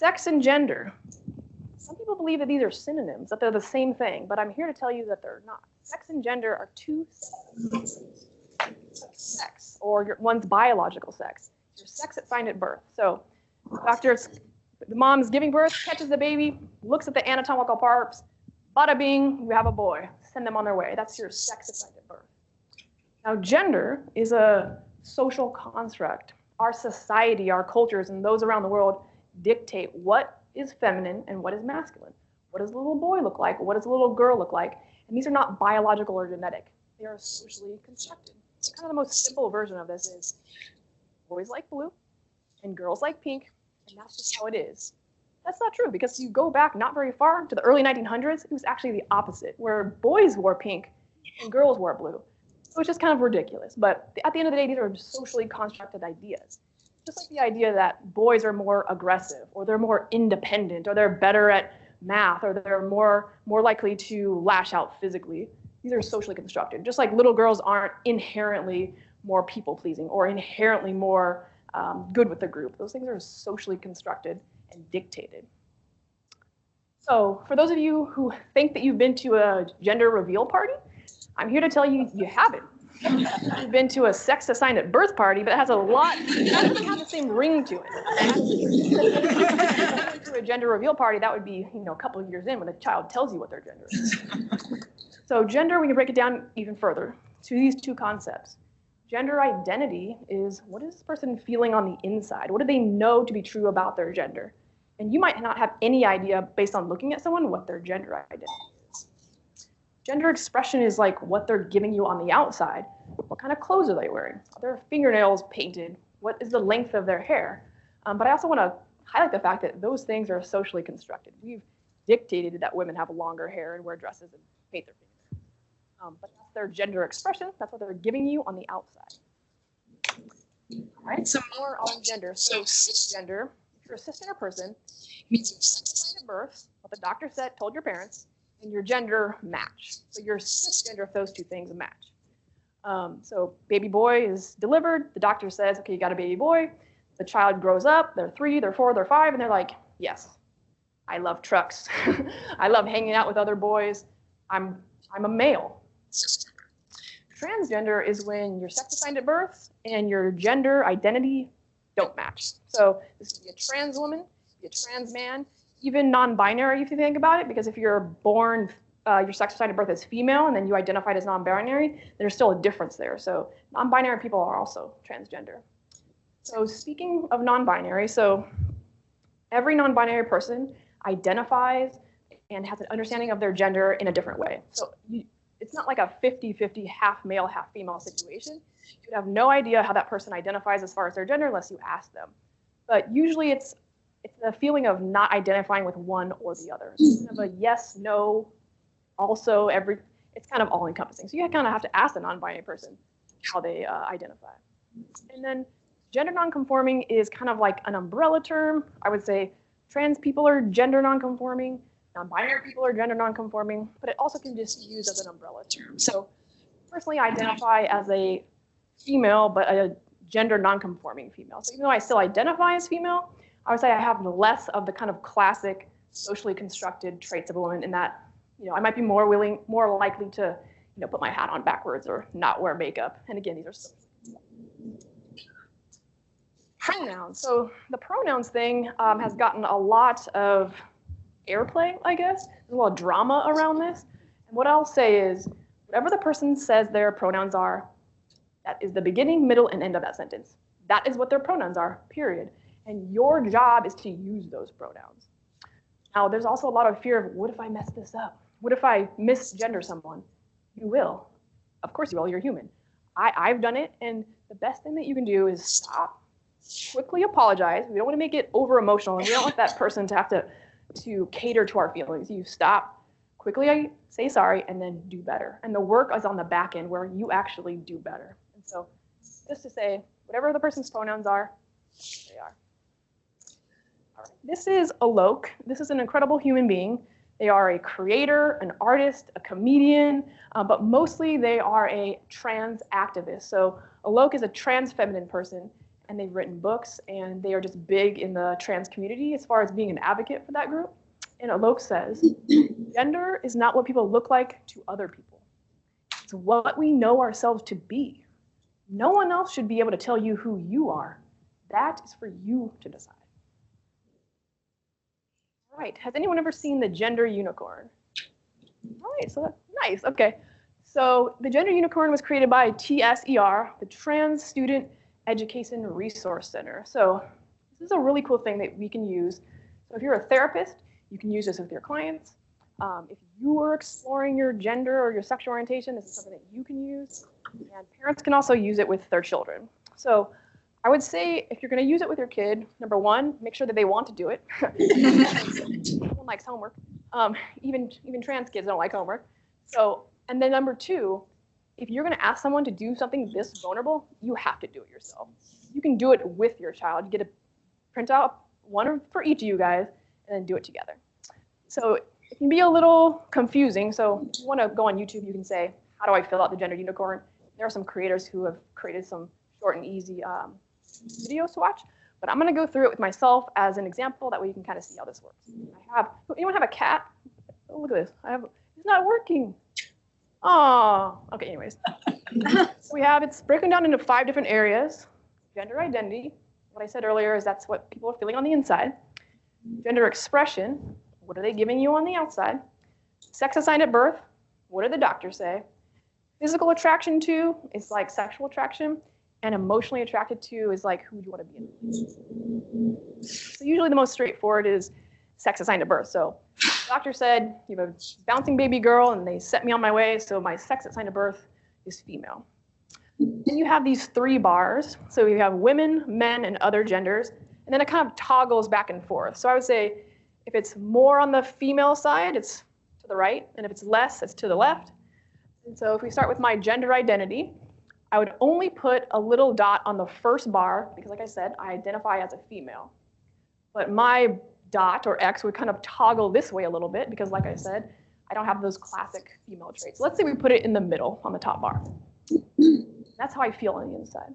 sex and gender. Some people believe that these are synonyms, that they're the same thing, but I'm here to tell you that they're not. Sex and gender are two separate things. Sex, or one's biological sex. Your sex assigned at birth. So the mom's giving birth, catches the baby, looks at the anatomical parts, bada bing, you have a boy. Send them on their way. That's your sex assigned at birth. Now, gender is a social construct. Our society, our cultures, and those around the world dictate what is feminine and what is masculine. What does a little boy look like? What does a little girl look like? And these are not biological or genetic. They are socially constructed. So kind of the most simple version of this is boys like blue and girls like pink, and that's just how it is. That's not true, because you go back not very far to the early 1900s, it was actually the opposite, where boys wore pink and girls wore blue. So it's just kind of ridiculous. But at the end of the day, these are socially constructed ideas. Just like the idea that boys are more aggressive, or they're more independent, or they're better at math, or they're more likely to lash out physically. These are socially constructed. Just like little girls aren't inherently more people-pleasing or inherently more good with the group. Those things are socially constructed and dictated. So for those of you who think that you've been to a gender reveal party, I'm here to tell you you haven't. You've been to a sex assigned at birth party, but it has a lot, it doesn't really have the same ring to it. To a gender reveal party, that would be, a couple of years in when the child tells you what their gender is. So gender, we can break it down even further to these two concepts. Gender identity is, what is this person feeling on the inside? What do they know to be true about their gender? And you might not have any idea based on looking at someone what their gender identity is. Gender expression is like what they're giving you on the outside. What kind of clothes are they wearing? Are their fingernails painted? What is the length of their hair? But I also want to highlight the fact that those things are socially constructed. We've dictated that women have longer hair and wear dresses and paint their fingernails. But that's their gender expression. That's what they're giving you on the outside. All right, some more on gender. So cisgender, if you're a cisgender person, it means your sex assigned at birth, what the doctor said, told your parents, and your gender match. So you're cisgender if those two things match. So baby boy is delivered. The doctor says, okay, you got a baby boy. The child grows up. They're 3, they're 4, they're 5, and they're like, yes, I love trucks. I love hanging out with other boys. I'm a male. Transgender is when your sex assigned at birth and your gender identity don't match. So this could be a trans woman, be a trans man, even non-binary if you think about it, because if you're born, your sex assigned at birth is female and then you identified as non-binary, there's still a difference there. So non-binary people are also transgender. So speaking of non-binary, so every non-binary person identifies and has an understanding of their gender in a different way. So it's not like a 50-50 half male, half female situation. You would have no idea how that person identifies as far as their gender unless you ask them. But usually it's the feeling of not identifying with one or the other. It's kind of a yes, no, also it's kind of all encompassing. So you kind of have to ask the non-binary person how they identify. And then gender nonconforming is kind of like an umbrella term. I would say trans people are gender nonconforming. Non-binary people are gender nonconforming, but it also can just be used as an umbrella term. So personally, I identify as a female, but a gender nonconforming female. So even though I still identify as female, I would say I have less of the kind of classic socially constructed traits of a woman in that, I might be more likely to, put my hat on backwards or not wear makeup. And again, these are social. Pronouns. So the pronouns thing has gotten a lot of airplay, I guess. There's a lot of drama around this. And what I'll say is, whatever the person says their pronouns are, that is the beginning, middle, and end of that sentence. That is what their pronouns are, period. And your job is to use those pronouns. Now, there's also a lot of fear of, what if I mess this up? What if I misgender someone? You will. Of course you will, you're human. I've done it, and the best thing that you can do is stop, quickly apologize. We don't want to make it over emotional, and we don't want that person to have to cater to our feelings. You stop, quickly say sorry, and then do better. And the work is on the back end where you actually do better. And so just to say, whatever the person's pronouns are, they are. All right. This is Alok. This is an incredible human being. They are a creator, an artist, a comedian, but mostly they are a trans activist. So Alok is a trans feminine person, and they've written books, and they are just big in the trans community as far as being an advocate for that group. And Alok says, gender is not what people look like to other people. It's what we know ourselves to be. No one else should be able to tell you who you are. That is for you to decide. All right, has anyone ever seen the gender unicorn? All right, so that's nice, okay. So the gender unicorn was created by TSER, the Trans Student Education Resource Center. So this is a really cool thing that we can use. So if you're a therapist, you can use this with your clients. If you are exploring your gender or your sexual orientation, this is something that you can use. And parents can also use it with their children. So I would say if you're going to use it with your kid, number one, make sure that they want to do it. No one likes homework. Even trans kids don't like homework. So, and then number two, if you're going to ask someone to do something this vulnerable, you have to do it yourself. You can do it with your child. You get to print out one for each of you guys and then do it together. So it can be a little confusing. So if you want to go on YouTube, you can say, how do I fill out the gender unicorn? There are some creators who have created some short and easy videos to watch. But I'm going to go through it with myself as an example. That way you can kind of see how this works. Anyone have a cat? Oh, look at this. It's not working. Oh, okay, anyways. So it's broken down into 5 different areas. Gender identity. What I said earlier is that's what people are feeling on the inside. Gender expression. What are they giving you on the outside? Sex assigned at birth. What did the doctors say? Physical attraction to is like sexual attraction. And emotionally attracted to is like, who do you want to be in? So usually the most straightforward is sex assigned at birth. So the doctor said, you have a bouncing baby girl, and they set me on my way, so my sex assigned at birth is female. Then you have these 3 bars. So you have women, men, and other genders. And then it kind of toggles back and forth. So I would say if it's more on the female side, it's to the right. And if it's less, it's to the left. And so if we start with my gender identity, I would only put a little dot on the first bar because, like I said, I identify as a female. But my dot or X would kind of toggle this way a little bit because, like I said, I don't have those classic female traits. Let's say we put it in the middle on the top bar. That's how I feel on the inside.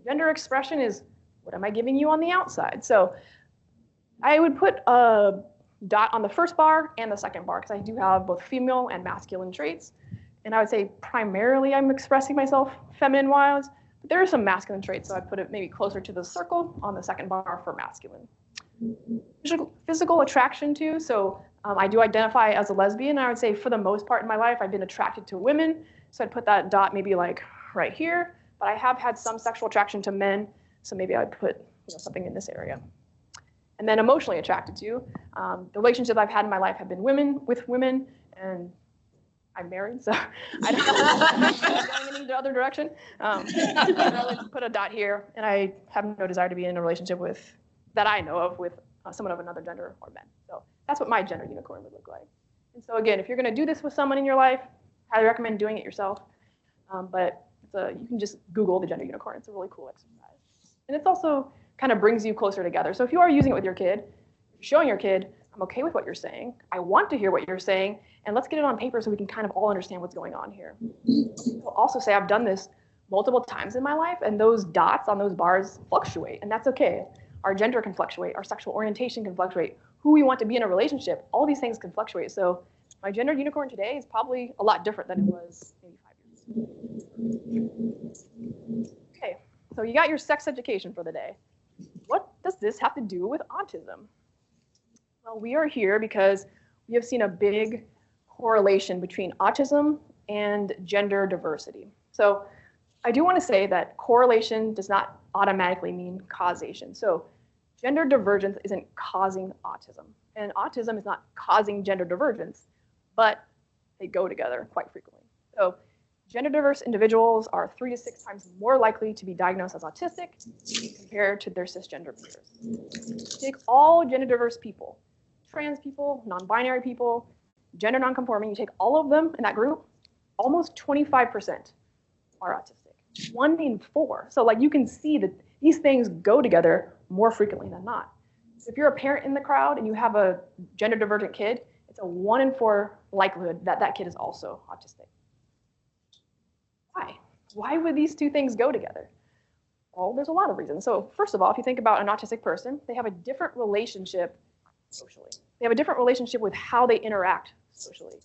Gender expression is, what am I giving you on the outside? So I would put a dot on the first bar and the second bar because I do have both female and masculine traits. And I would say primarily I'm expressing myself feminine-wise, but there are some masculine traits, so I'd put it maybe closer to the circle on the second bar for masculine. Physical attraction too, so I do identify as a lesbian. I would say for the most part in my life, I've been attracted to women, so I'd put that dot maybe like right here, but I have had some sexual attraction to men, so maybe I'd put something in this area. And then emotionally attracted to, the relationships I've had in my life have been with women, and I'm married, so I don't going in the other direction. I would put a dot here, and I have no desire to be in a relationship that I know of with someone of another gender or men. So that's what my gender unicorn would look like. And so again, if you're going to do this with someone in your life, I highly recommend doing it yourself. But you can just Google the gender unicorn. It's a really cool exercise. And it's also kind of brings you closer together. So if you are using it with your kid, showing your kid, I'm okay with what you're saying. I want to hear what you're saying. And let's get it on paper so we can kind of all understand what's going on here. I'll also say I've done this multiple times in my life, and those dots on those bars fluctuate, and that's okay. Our gender can fluctuate. Our sexual orientation can fluctuate. Who we want to be in a relationship, all these things can fluctuate. So my gender unicorn today is probably a lot different than it was maybe 5 years ago. Okay, so you got your sex education for the day. What does this have to do with autism? Well, we are here because we have seen a big correlation between autism and gender diversity. So I do want to say that correlation does not automatically mean causation. So gender divergence isn't causing autism, and autism is not causing gender divergence, but they go together quite frequently. So gender diverse individuals are 3 to 6 times more likely to be diagnosed as autistic compared to their cisgender peers. Take all gender diverse people, trans people, non-binary people, gender non-conforming, you take all of them in that group, almost 25% are autistic. 1 in 4. So like you can see that these things go together more frequently than not. So if you're a parent in the crowd and you have a gender divergent kid, it's a 1 in 4 likelihood that that kid is also autistic. Why? Why would these 2 things go together? Well, there's a lot of reasons. So first of all, if you think about an autistic person, they have a different relationship socially. They have a different relationship with how they interact socially.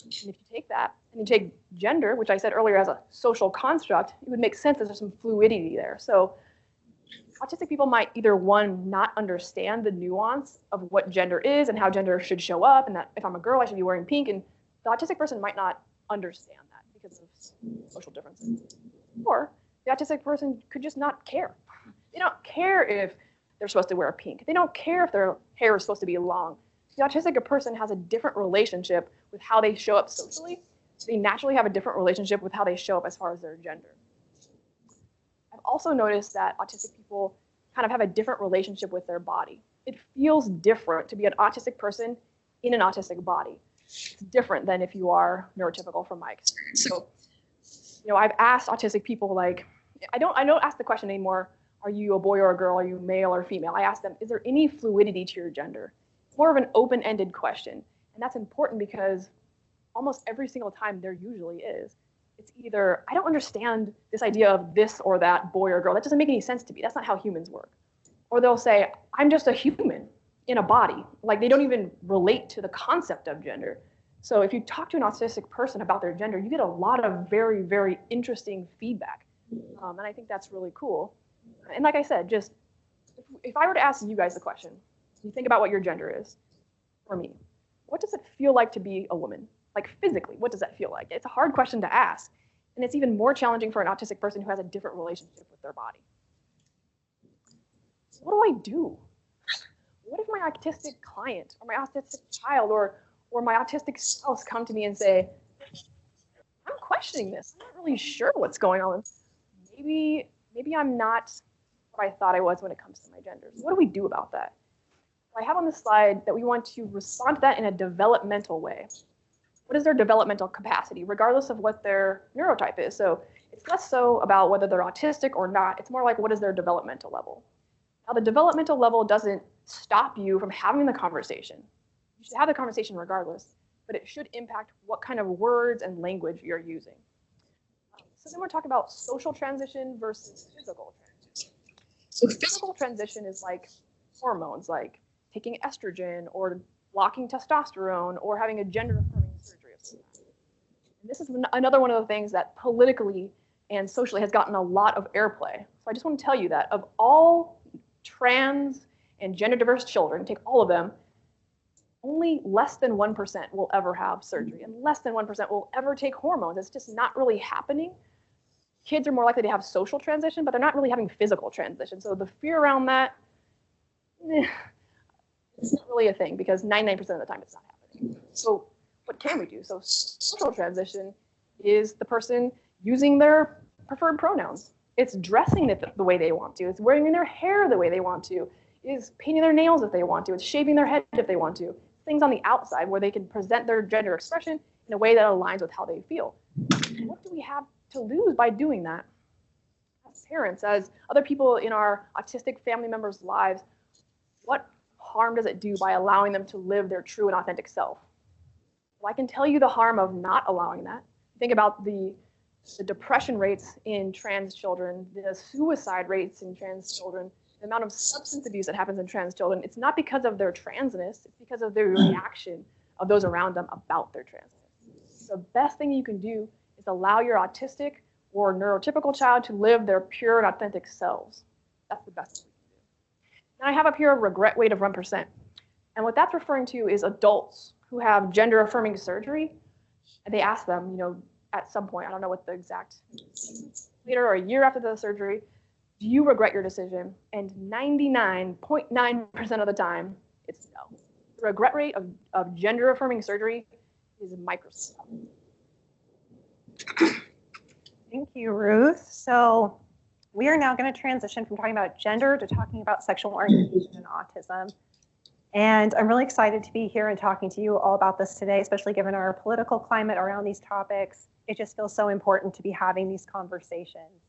And if you take that and you take gender, which I said earlier as a social construct, it would make sense that there's some fluidity there. So autistic people might either, one, not understand the nuance of what gender is and how gender should show up, and that if I'm a girl, I should be wearing pink, and the autistic person might not understand that because of social differences. Or the autistic person could just not care. They don't care if they're supposed to wear pink. They don't care if their hair is supposed to be long. The autistic person has a different relationship with how they show up socially. They naturally have a different relationship with how they show up as far as their gender. I've also noticed that autistic people kind of have a different relationship with their body. It feels different to be an autistic person in an autistic body. It's different than if you are neurotypical from my experience. So, I've asked autistic people, like, I don't ask the question anymore, are you a boy or a girl? Are you male or female? I ask them, is there any fluidity to your gender? It's more of an open-ended question. And that's important because almost every single time there usually is. It's either, I don't understand this idea of this or that boy or girl. That doesn't make any sense to me. That's not how humans work. Or they'll say, I'm just a human in a body. Like they don't even relate to the concept of gender. So if you talk to an autistic person about their gender, you get a lot of very, very interesting feedback. And I think that's really cool. And like I said, just if I were to ask you guys the question, you think about what your gender is for me. What does it feel like to be a woman? Like physically, what does that feel like? It's a hard question to ask. And it's even more challenging for an autistic person who has a different relationship with their body. What do I do? What if my autistic client or my autistic child or my autistic spouse come to me and say, I'm questioning this. I'm not really sure what's going on. Maybe I'm not what I thought I was when it comes to my gender. So what do we do about that? I have on the slide that we want to respond to that in a developmental way. What is their developmental capacity, regardless of what their neurotype is? So it's less so about whether they're autistic or not. It's more like, what is their developmental level? Now, the developmental level doesn't stop you from having the conversation. You should have the conversation regardless, but it should impact what kind of words and language you're using. So then we're talking about social transition versus physical transition. So physical transition is like hormones, like taking estrogen or blocking testosterone or having a gender-affirming surgery of some kind. And this is another one of the things that politically and socially has gotten a lot of airplay. So I just want to tell you that of all trans and gender diverse children, take all of them, only less than 1% will ever have surgery and less than 1% will ever take hormones. It's just not really happening. Kids are more likely to have social transition, but they're not really having physical transition. So the fear around that, it's not really a thing because 99% of the time it's not happening. So what can we do? So social transition is the person using their preferred pronouns. It's dressing it the way they want to. It's wearing their hair the way they want to. Is painting their nails if they want to. It's shaving their head if they want to. Things on the outside where they can present their gender expression in a way that aligns with how they feel. What do we have to lose by doing that? As parents, as other people in our autistic family members' lives, what harm does it do by allowing them to live their true and authentic self? Well, I can tell you the harm of not allowing that. Think about the depression rates in trans children, the suicide rates in trans children, the amount of substance abuse that happens in trans children. It's not because of their transness, it's because of the reaction of those around them about their transness. The best thing you can do is allow your autistic or neurotypical child to live their pure and authentic selves. That's the best thing you can do. And I have up here a regret rate of 1%. And what that's referring to is adults who have gender affirming surgery. And they ask them, at some point, I don't know what the exact, later or a year after the surgery, do you regret your decision? And 99.9% of the time, it's no. The regret rate of gender affirming surgery is microscopic. Thank you, Ruth. So we are now going to transition from talking about gender to talking about sexual orientation and autism. And I'm really excited to be here and talking to you all about this today, especially given our political climate around these topics. It just feels so important to be having these conversations.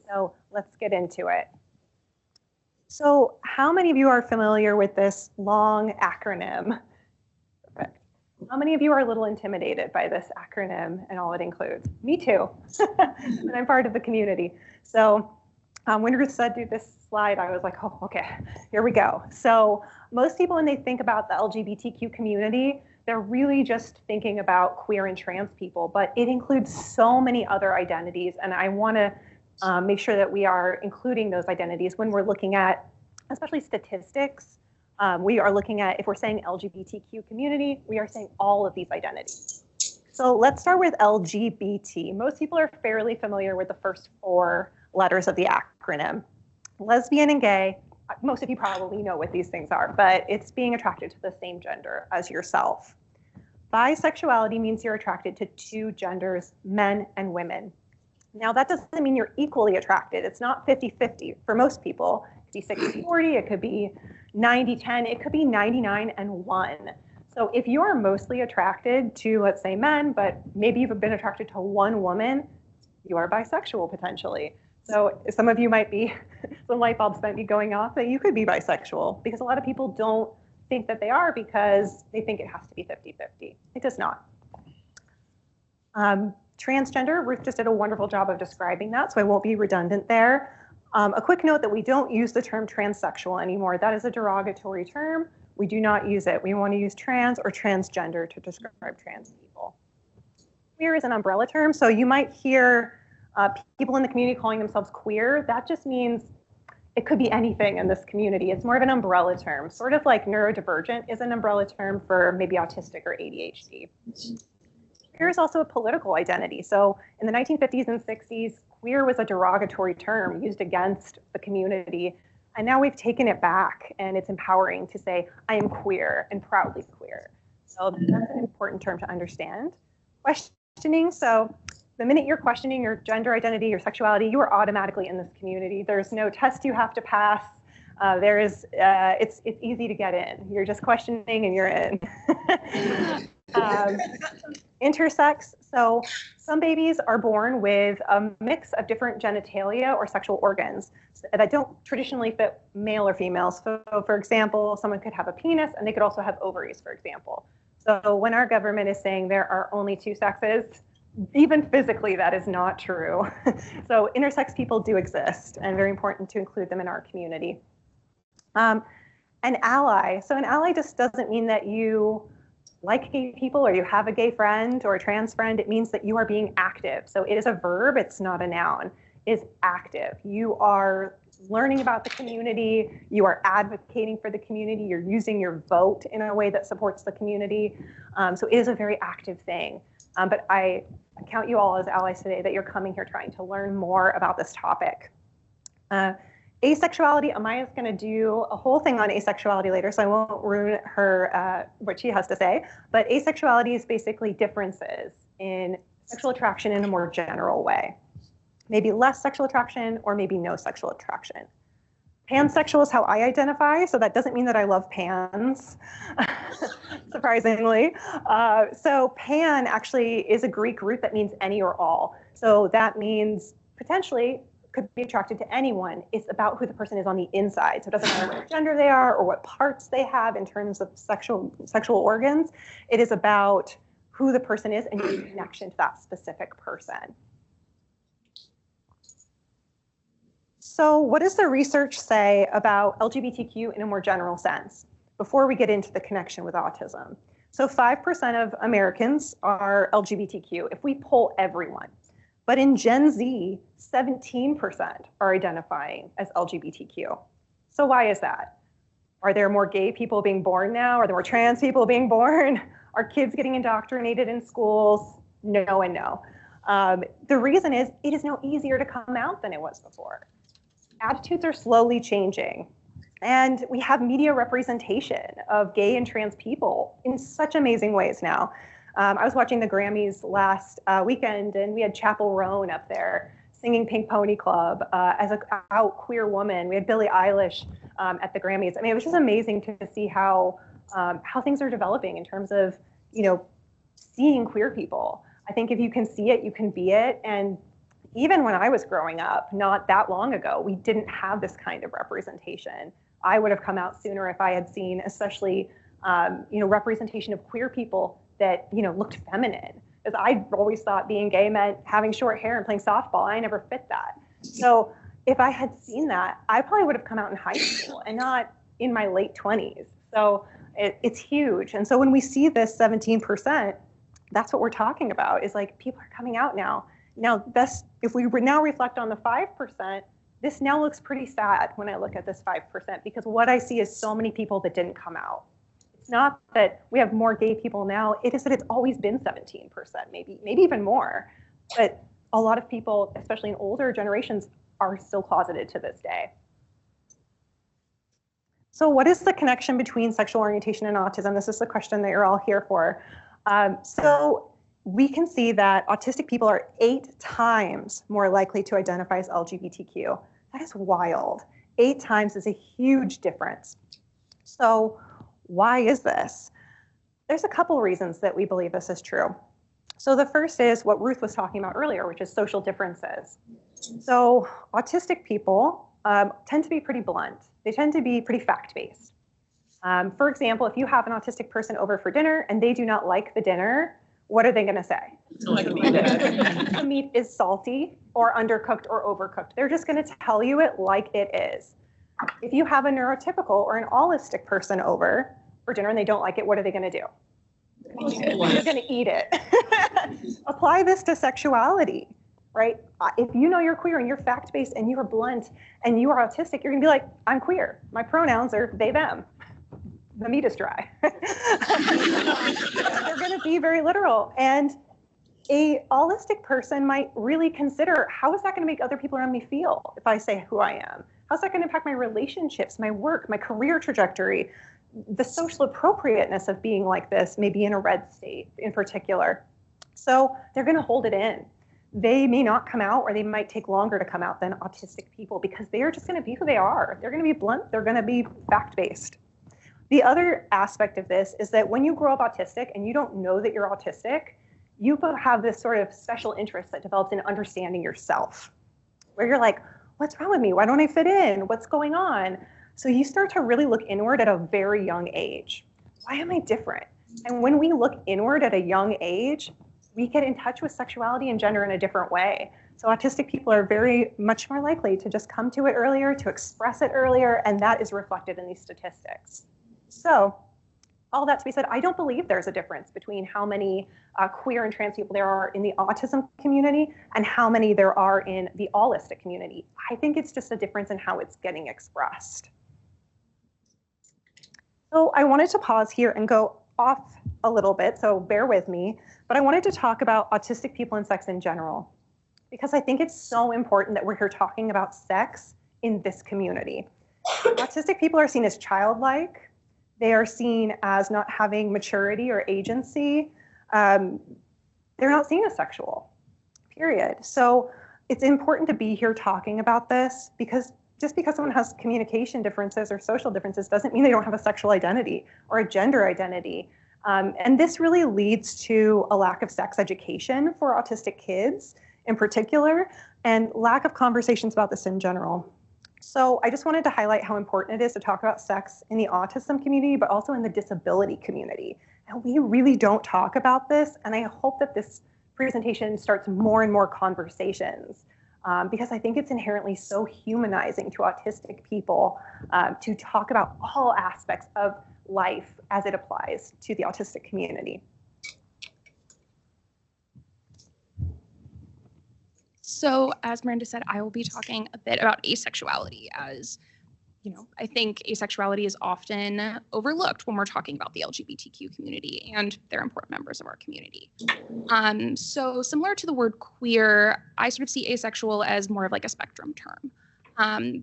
So let's get into it. So how many of you are familiar with this long acronym? Perfect. How many of you are a little intimidated by this acronym and all it includes? Me too, and I'm part of the community. So When Ruth said do this slide, I was like, oh, okay, here we go. So most people, when they think about the LGBTQ community, they're really just thinking about queer and trans people, but it includes so many other identities. And I want to make sure that we are including those identities when we're looking at, especially statistics. We are looking at, if we're saying LGBTQ community, we are saying all of these identities. So let's start with LGBT. Most people are fairly familiar with the first 4 letters of the acronym. Lesbian and gay, most of you probably know what these things are, but it's being attracted to the same gender as yourself. Bisexuality means you're attracted to 2 genders, men and women. Now that doesn't mean you're equally attracted. It's not 50-50 for most people. It could be 60-40, it could be 90-10, it could be 99-1. So if you're mostly attracted to, let's say, men, but maybe you've been attracted to one woman, you are bisexual potentially. So some of you might be, some light bulbs might be going off that you could be bisexual, because a lot of people don't think that they are because they think it has to be 50-50. It does not. Transgender, Ruth just did a wonderful job of describing that, so I won't be redundant there. A quick note that we don't use the term transsexual anymore. That is a derogatory term. We do not use it. We want to use trans or transgender to describe trans people. Queer is an umbrella term, so you might hear people in the community calling themselves queer. That just means it could be anything in this community. It's more of an umbrella term, sort of like neurodivergent is an umbrella term for maybe autistic or ADHD. Queer is also a political identity. So in the 1950s and 60s, queer was a derogatory term used against the community. And now we've taken it back, and it's empowering to say, I am queer and proudly queer. So that's an important term to understand. Questioning, so the minute you're questioning your gender identity, your sexuality, you are automatically in this community. There's no test you have to pass. It's easy to get in. You're just questioning and you're in. Intersex, so some babies are born with a mix of different genitalia or sexual organs that don't traditionally fit male or female. So for example, someone could have a penis and they could also have ovaries, for example. So when our government is saying there are only 2 sexes, even physically, that is not true. So intersex people do exist, and very important to include them in our community. An ally. So an ally just doesn't mean that you like gay people or you have a gay friend or a trans friend. It means that you are being active. So it is a verb, it's not a noun. It is active. You are learning about the community, you are advocating for the community, you're using your vote in a way that supports the community. So it is a very active thing. But I count you all as allies today that you're coming here trying to learn more about this topic. Asexuality, Amaya's going to do a whole thing on asexuality later, so I won't ruin her what she has to say. But asexuality is basically differences in sexual attraction in a more general way. Maybe less sexual attraction or maybe no sexual attraction. Pansexual is how I identify, so that doesn't mean that I love pans, surprisingly. So pan actually is a Greek root that means any or all. So that means potentially could be attracted to anyone. It's about who the person is on the inside. So it doesn't matter what gender they are or what parts they have in terms of sexual organs. It is about who the person is and your connection to that specific person. So what does the research say about LGBTQ in a more general sense before we get into the connection with autism? So 5% of Americans are LGBTQ if we poll everyone. But in Gen Z, 17% are identifying as LGBTQ. So why is that? Are there more gay people being born now? Are there more trans people being born? Are kids getting indoctrinated in schools? No and no. The reason is it is now easier to come out than it was before. Attitudes are slowly changing. And we have media representation of gay and trans people in such amazing ways now. I was watching the Grammys last weekend, and we had Chappell Roan up there singing Pink Pony Club as an out queer woman. We had Billie Eilish at the Grammys. I mean, it was just amazing to see how things are developing in terms of, seeing queer people. I think if you can see it, you can be it. And even when I was growing up, not that long ago, we didn't have this kind of representation. I would have come out sooner if I had seen, especially, representation of queer people that, looked feminine. Because I always thought being gay meant having short hair and playing softball. I never fit that. So if I had seen that, I probably would have come out in high school and not in my late 20s. So it's huge. And so when we see this 17%, that's what we're talking about, is like people are coming out now. Now, if we now reflect on the 5%, this now looks pretty sad when I look at this 5%, because what I see is so many people that didn't come out. It's not that we have more gay people now, it is that it's always been 17%, maybe even more. But a lot of people, especially in older generations, are still closeted to this day. So what is the connection between sexual orientation and autism? This is the question that you're all here for. So we can see that autistic people are 8 times more likely to identify as LGBTQ. That is wild. 8 times is a huge difference. So why is this? There's a couple reasons that we believe this is true. So the first is what Ruth was talking about earlier, which is social differences. So autistic people tend to be pretty blunt. They tend to be pretty fact-based. For example, if you have an autistic person over for dinner and they do not like the dinner, what are they going to say? The meat is salty or undercooked or overcooked. They're just going to tell you it like it is. If you have a neurotypical or an allistic person over for dinner and they don't like it, what are they going to do? They're going to eat it. Apply this to sexuality, right? If you know you're queer and you're fact-based and you're blunt and you are autistic, you're going to be like, I'm queer. My pronouns are they, them. The meat is dry. They're going to be very literal. And a allistic person might really consider, how is that going to make other people around me feel if I say who I am? How's that going to impact my relationships, my work, my career trajectory? The social appropriateness of being like this may be in a red state in particular. So they're going to hold it in. They may not come out, or they might take longer to come out than autistic people, because they are just going to be who they are. They're going to be blunt. They're going to be fact-based. The other aspect of this is that when you grow up autistic and you don't know that you're autistic, you have this sort of special interest that develops in understanding yourself, where you're like, what's wrong with me? Why don't I fit in? What's going on? So you start to really look inward at a very young age. Why am I different? And when we look inward at a young age, we get in touch with sexuality and gender in a different way. So autistic people are very much more likely to just come to it earlier, to express it earlier, and that is reflected in these statistics. So all that to be said, I don't believe there's a difference between how many queer and trans people there are in the autism community and how many there are in the allistic community. I think it's just a difference in how it's getting expressed. So I wanted to pause here and go off a little bit, so bear with me, but I wanted to talk about autistic people and sex in general, because I think it's so important that we're here talking about sex in this community. Autistic people are seen as childlike. They are seen as not having maturity or agency. They're not seen as sexual, period. So it's important to be here talking about this, because just because someone has communication differences or social differences doesn't mean they don't have a sexual identity or a gender identity. And this really leads to a lack of sex education for autistic kids in particular, and lack of conversations about this in general. So I just wanted to highlight how important it is to talk about sex in the autism community, but also in the disability community. And we really don't talk about this, and I hope that this presentation starts more and more conversations, because I think it's inherently so humanizing to autistic people to talk about all aspects of life as it applies to the autistic community. So as Miranda said, I will be talking a bit about asexuality, as I think asexuality is often overlooked when we're talking about the LGBTQ community, and they're important members of our community. So similar to the word queer, I sort of see asexual as more of like a spectrum term.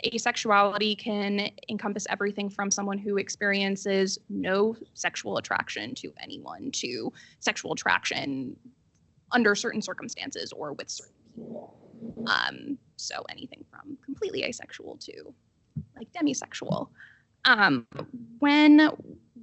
Asexuality can encompass everything from someone who experiences no sexual attraction to anyone to sexual attraction under certain circumstances or with certain people. So anything from completely asexual to like demisexual. When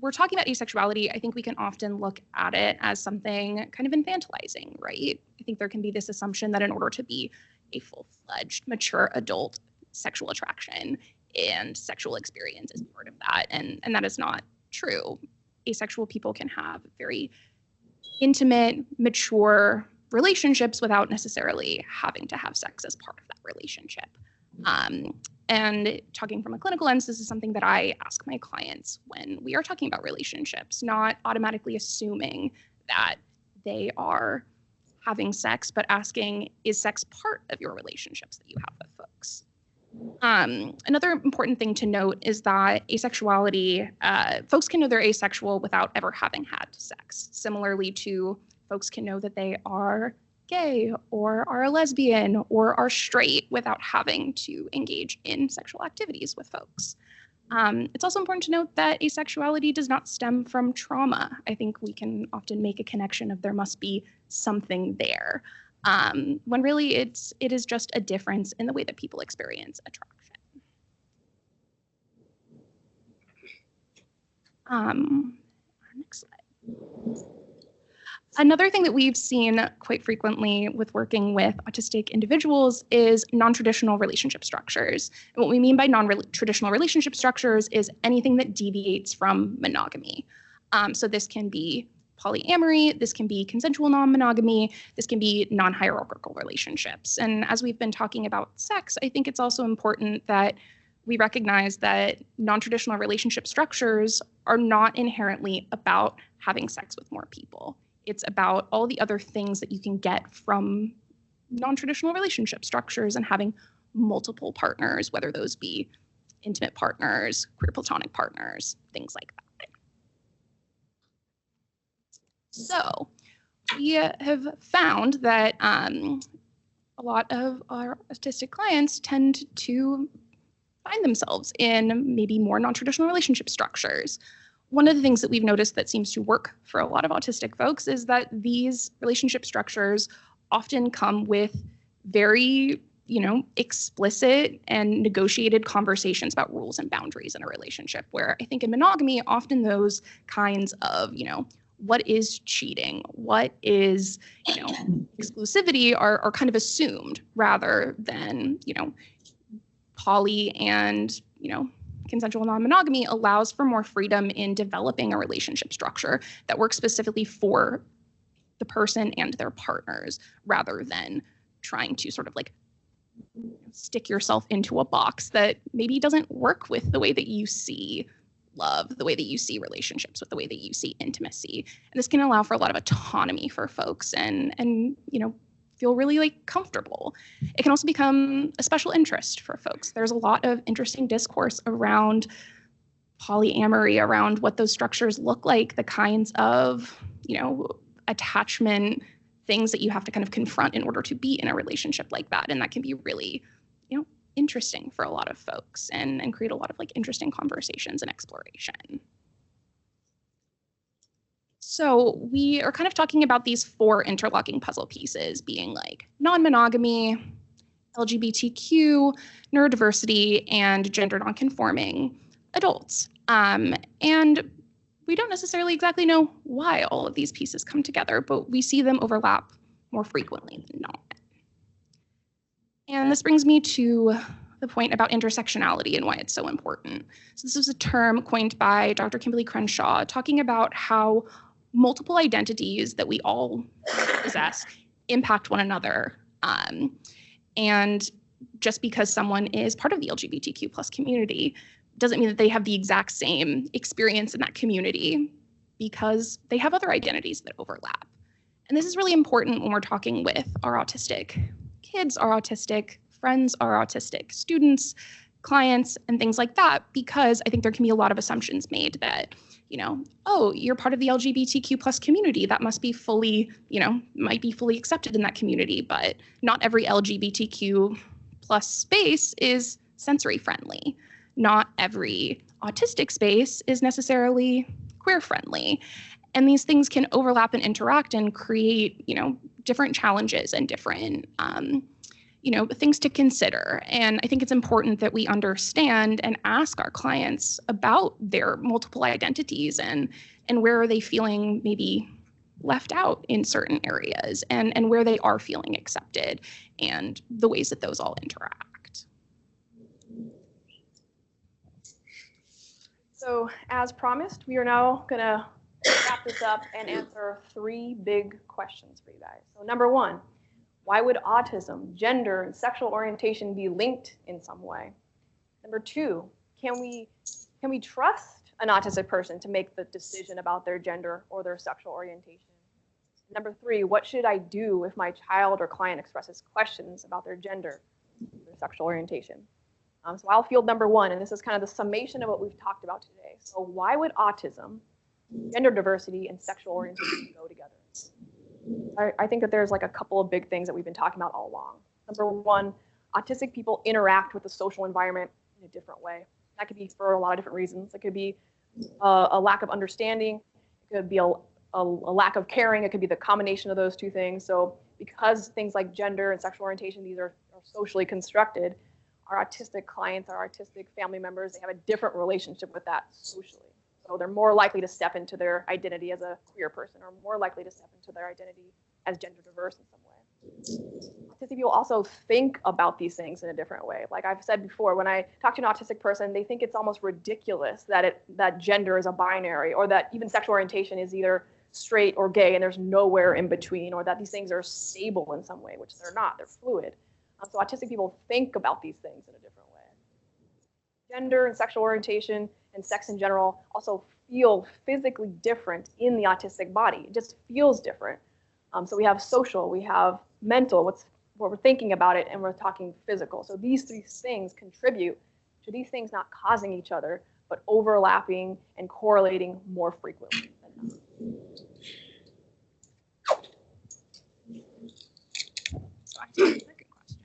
we're talking about asexuality, I think we can often look at it as something kind of infantilizing, right? I think there can be this assumption that in order to be a full-fledged, mature adult, sexual attraction and sexual experience is part of that, and that is not true. Asexual people can have very intimate, mature relationships without necessarily having to have sex as part of that relationship. And talking from a clinical lens, this is something that I ask my clients when we are talking about relationships, not automatically assuming that they are having sex, but asking, is sex part of your relationships that you have with folks? Another important thing to note is that asexuality, folks can know they're asexual without ever having had sex. Similarly to folks can know that they are gay or are a lesbian or are straight without having to engage in sexual activities with folks. It's also important to note that asexuality does not stem from trauma. I think we can often make a connection of there must be something there, when really it is just a difference in the way that people experience attraction. Next slide. Another thing that we've seen quite frequently with working with autistic individuals is non-traditional relationship structures. And what we mean by non-traditional relationship structures is anything that deviates from monogamy. So this can be polyamory, this can be consensual non-monogamy, this can be non-hierarchical relationships. And as we've been talking about sex, I think it's also important that we recognize that non-traditional relationship structures are not inherently about having sex with more people. It's about all the other things that you can get from non-traditional relationship structures and having multiple partners, whether those be intimate partners, queer platonic partners, things like that. So we have found that a lot of our autistic clients tend to find themselves in maybe more non-traditional relationship structures. One of the things that we've noticed that seems to work for a lot of autistic folks is that these relationship structures often come with very, explicit and negotiated conversations about rules and boundaries in a relationship, where I think in monogamy, often those kinds of, what is cheating, what is, exclusivity are kind of assumed rather than, poly and, consensual non-monogamy allows for more freedom in developing a relationship structure that works specifically for the person and their partners, rather than trying to sort of like stick yourself into a box that maybe doesn't work with the way that you see love, the way that you see relationships, with the way that you see intimacy. And this can allow for a lot of autonomy for folks and feel really like comfortable. It can also become a special interest for folks. There's a lot of interesting discourse around polyamory, around what those structures look like, the kinds of, attachment things that you have to kind of confront in order to be in a relationship like that. And that can be really, interesting for a lot of folks and create a lot of like interesting conversations and exploration. So we are kind of talking about these 4 interlocking puzzle pieces being like non-monogamy, LGBTQ, neurodiversity, and gender nonconforming adults. And we don't necessarily exactly know why all of these pieces come together, but we see them overlap more frequently than not. And this brings me to the point about intersectionality and why it's so important. So this is a term coined by Dr. Kimberly Crenshaw, talking about how multiple identities that we all possess impact one another. And just because someone is part of the LGBTQ plus community doesn't mean that they have the exact same experience in that community, because they have other identities that overlap. And this is really important when we're talking with our autistic kids, our autistic friends, our autistic students, clients, and things like that, because I think there can be a lot of assumptions made that, oh, you're part of the LGBTQ plus community, that must be fully, might be fully accepted in that community, but not every LGBTQ plus space is sensory friendly. Not every autistic space is necessarily queer friendly. And these things can overlap and interact and create, different challenges and different, things to consider. And I think it's important that we understand and ask our clients about their multiple identities and where are they feeling maybe left out in certain areas, and where they are feeling accepted, and the ways that those all interact. So as promised, we are now going to wrap this up and answer 3 big questions for you guys. So number 1, Why would autism, gender, and sexual orientation be linked in some way? Number two, can we trust an autistic person to make the decision about their gender or their sexual orientation? Number three, what should I do if my child or client expresses questions about their gender, their sexual orientation? So I'll field number one, and this is kind of the summation of what we've talked about today. So why would autism, gender diversity, and sexual orientation go together? I think that there's like a couple of big things that we've been talking about all along. Number one, autistic people interact with the social environment in a different way. That could be for a lot of different reasons. It could be a lack of understanding. It could be a lack of caring. It could be the combination of those two things. So because things like gender and sexual orientation, these are socially constructed, our autistic clients, our autistic family members, they have a different relationship with that socially. So they're more likely to step into their identity as a queer person, or more likely to step into their identity as gender diverse in some way. Autistic people also think about these things in a different way. Like I've said before, when I talk to an autistic person, they think it's almost ridiculous that gender is a binary, or that even sexual orientation is either straight or gay and there's nowhere in between, or that these things are stable in some way, which they're not, they're fluid. So autistic people think about these things in a different way. Gender and sexual orientation and sex in general also feel physically different in the autistic body. It just feels different. So we have social, we have mental, what we're thinking about it, and we're talking physical. So these three things contribute to these things not causing each other, but overlapping and correlating more frequently than not.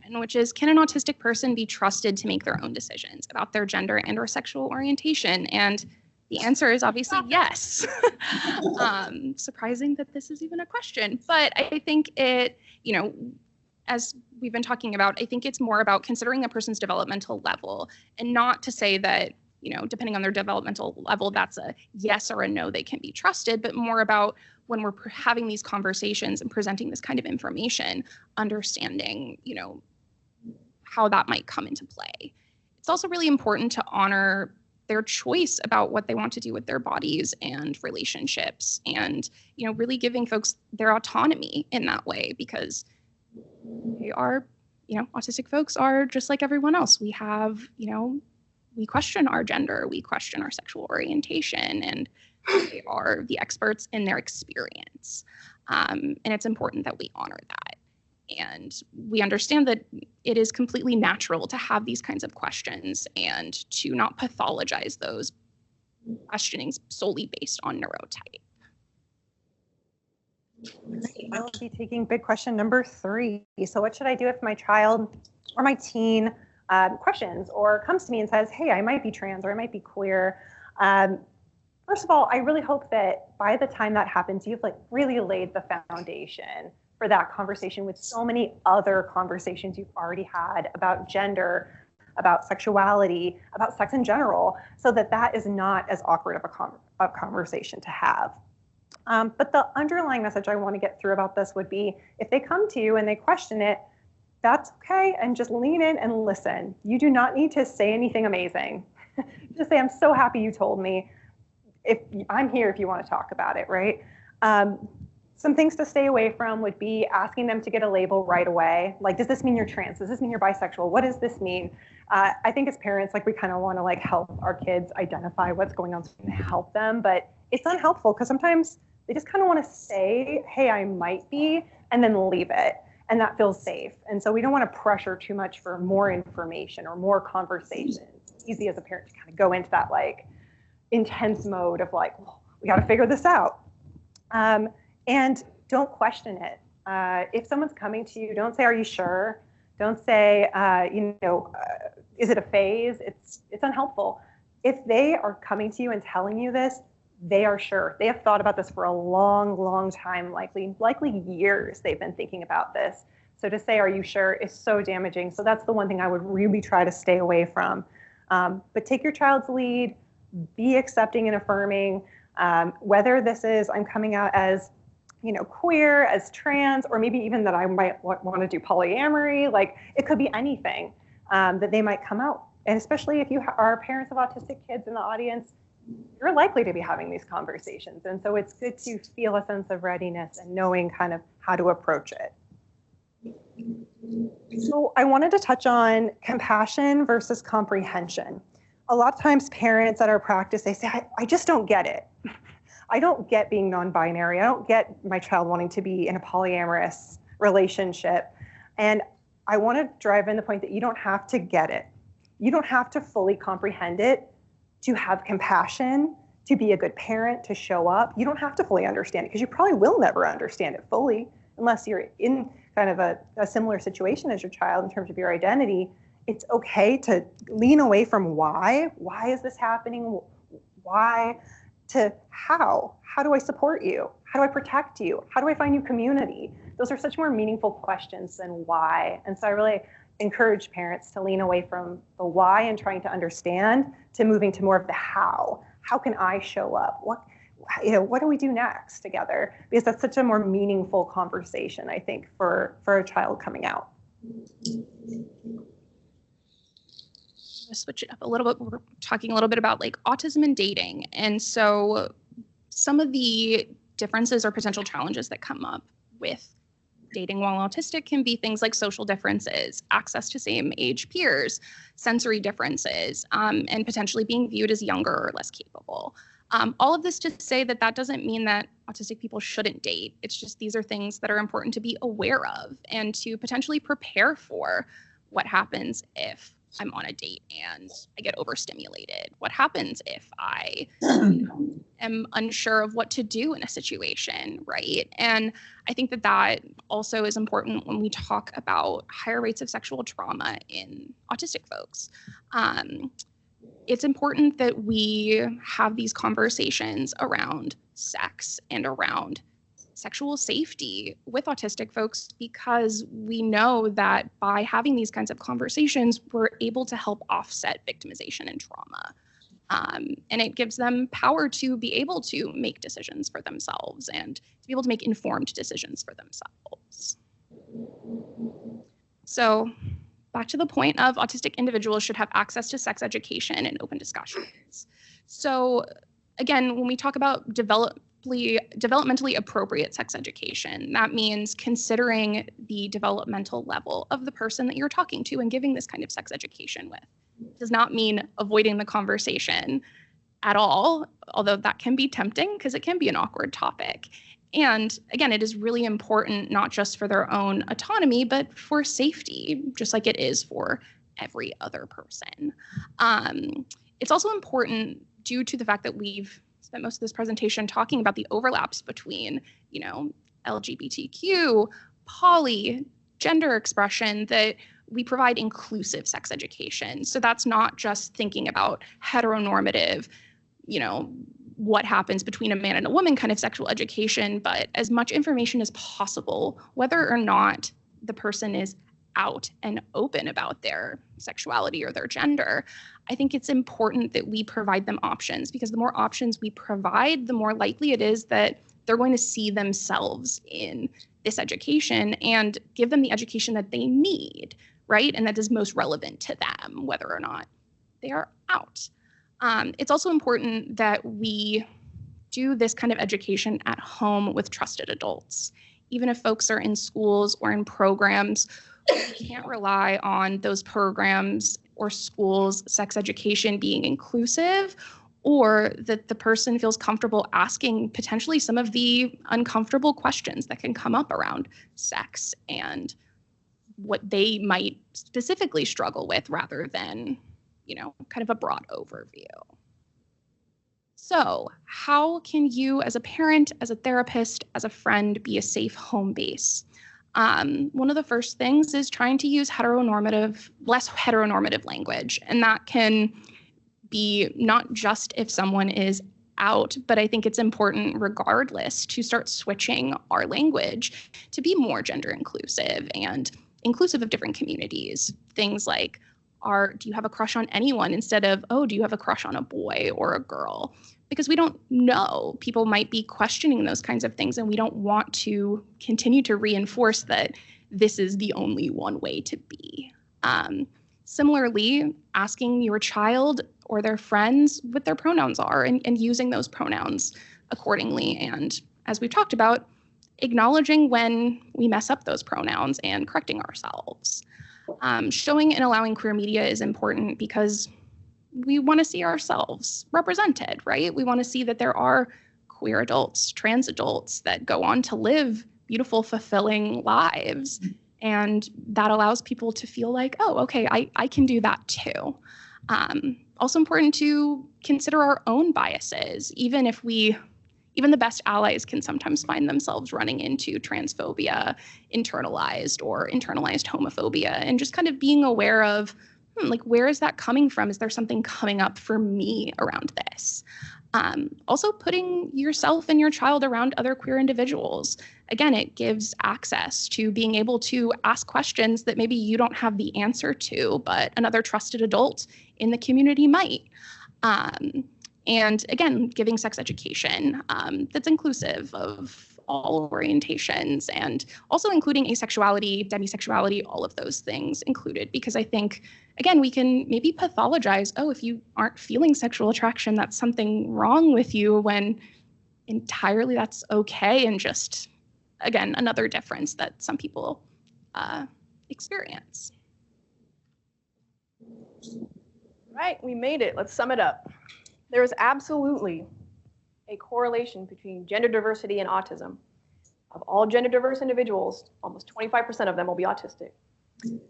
Which is, can an autistic person be trusted to make their own decisions about their gender and or sexual orientation? And the answer is obviously yes. Surprising that this is even a question, but I think it, as we've been talking about, I think it's more about considering a person's developmental level, and not to say that, depending on their developmental level, that's a yes or a no, they can be trusted, but more about when we're having these conversations and presenting this kind of information, understanding, how that might come into play. It's also really important to honor their choice about what they want to do with their bodies and relationships, and, really giving folks their autonomy in that way, because they are, autistic folks are just like everyone else. We have, we question our gender, we question our sexual orientation, and they are the experts in their experience. And it's important that we honor that. And we understand that it is completely natural to have these kinds of questions and to not pathologize those questionings solely based on neurotype. I will be taking big question number 3. So what should I do if my child or my teen questions or comes to me and says, hey, I might be trans or I might be queer? First of all, I really hope that by the time that happens, you've really laid the foundation for that conversation with so many other conversations you've already had about gender, about sexuality, about sex in general, so that is not as awkward of a conversation to have. But the underlying message I want to get through about this would be, if they come to you and they question it, that's okay, and just lean in and listen. You do not need to say anything amazing. Just say, I'm so happy you told me. If I'm here if you want to talk about it, right? Some things to stay away from would be asking them to get a label right away. Like, does this mean you're trans? Does this mean you're bisexual? What does this mean? I think as parents, we kind of want to help our kids identify what's going on and help them, but it's unhelpful because sometimes they just kind of want to say, hey, I might be, and then leave it. And that feels safe. And so we don't want to pressure too much for more information or more conversation. It's easy as a parent to kind of go into that intense mode of well, we got to figure this out. And don't question it. If someone's coming to you, don't say, are you sure? Don't say, is it a phase? It's unhelpful. If they are coming to you and telling you this, they are sure. They have thought about this for a long, long time, likely years they've been thinking about this. So to say, are you sure, is so damaging. So that's the one thing I would really try to stay away from. But take your child's lead, be accepting and affirming, whether this is, I'm coming out as queer, as trans, or maybe even that I might want to do polyamory. It could be anything that they might come out. And especially if you are parents of autistic kids in the audience, you're likely to be having these conversations. And so it's good to feel a sense of readiness and knowing kind of how to approach it. So I wanted to touch on compassion versus comprehension. A lot of times parents at our practice, they say, I just don't get it. I don't get being non-binary. I don't get my child wanting to be in a polyamorous relationship. And I want to drive in the point that you don't have to get it. You don't have to fully comprehend it to have compassion, to be a good parent, to show up. You don't have to fully understand it because you probably will never understand it fully unless you're in kind of a similar situation as your child in terms of your identity. It's okay to lean away from why. Why is this happening? Why? To how. How do I support you? How do I protect you? How do I find you community? Those are such more meaningful questions than why. And so I really encourage parents to lean away from the why and trying to understand to moving to more of the how. How can I show up? What do we do next together? Because that's such a more meaningful conversation, I think, for a child coming out. Switch it up a little bit. We're talking a little bit about like autism and dating. And so some of the differences or potential challenges that come up with dating while autistic can be things like social differences, access to same age peers, sensory differences, and potentially being viewed as younger or less capable. All of this to say that that doesn't mean that autistic people shouldn't date. It's just these are things that are important to be aware of and to potentially prepare for what happens if I'm on a date and I get overstimulated. What happens if I am unsure of what to do in a situation, right? And I think that that also is important when we talk about higher rates of sexual trauma in autistic folks. It's important that we have these conversations around sex and around sexual safety with autistic folks because we know that by having these kinds of conversations, we're able to help offset victimization and trauma. And it gives them power to be able to make decisions for themselves and to be able to make informed decisions for themselves. So back to the point of autistic individuals should have access to sex education and open discussions. So again, when we talk about developmentally appropriate sex education, that means considering the developmental level of the person that you're talking to and giving this kind of sex education with. It does not mean avoiding the conversation at all, although that can be tempting because it can be an awkward topic. And again, it is really important not just for their own autonomy, but for safety, just like it is for every other person. It's also important due to the fact that we've spent most of this presentation talking about the overlaps between, LGBTQ, poly, gender expression, that we provide inclusive sex education. So that's not just thinking about heteronormative, what happens between a man and a woman kind of sexual education, but as much information as possible, whether or not the person is out and open about their sexuality or their gender. I think it's important that we provide them options because the more options we provide, the more likely it is that they're going to see themselves in this education and give them the education that they need, right? And that is most relevant to them, whether or not they are out. It's also important that we do this kind of education at home with trusted adults. Even if folks are in schools or in programs, we can't rely on those programs or schools' sex education being inclusive, or that the person feels comfortable asking potentially some of the uncomfortable questions that can come up around sex and what they might specifically struggle with rather than, kind of a broad overview. So how can you as a parent, as a therapist, as a friend be a safe home base? One of the first things is trying to use less heteronormative language. And that can be not just if someone is out, but I think it's important regardless to start switching our language to be more gender inclusive and inclusive of different communities. Things like, do you have a crush on anyone instead of, do you have a crush on a boy or a girl? Because we don't know. People might be questioning those kinds of things, and we don't want to continue to reinforce that this is the only one way to be. Similarly, asking your child or their friends what their pronouns are and using those pronouns accordingly. And as we've talked about, acknowledging when we mess up those pronouns and correcting ourselves. Showing and allowing queer media is important because we want to see ourselves represented, right? We want to see that there are queer adults, trans adults that go on to live beautiful, fulfilling lives. And that allows people to feel like, oh, okay, I can do that too. Also important to consider our own biases, even the best allies can sometimes find themselves running into transphobia, internalized homophobia, and just kind of being aware of, like, where is that coming from? Is there something coming up for me around this? Also putting yourself and your child around other queer individuals. Again, it gives access to being able to ask questions that maybe you don't have the answer to, but another trusted adult in the community might. And again, giving sex education that's inclusive of all orientations, and also including asexuality, demisexuality, all of those things included, because I think, again, we can maybe pathologize, oh, if you aren't feeling sexual attraction, that's something wrong with you, when entirely that's okay, and just, again, another difference that some people experience. Right, we made it. Let's sum it up. There is absolutely a correlation between gender diversity and autism. Of all gender diverse individuals, almost 25% of them will be autistic.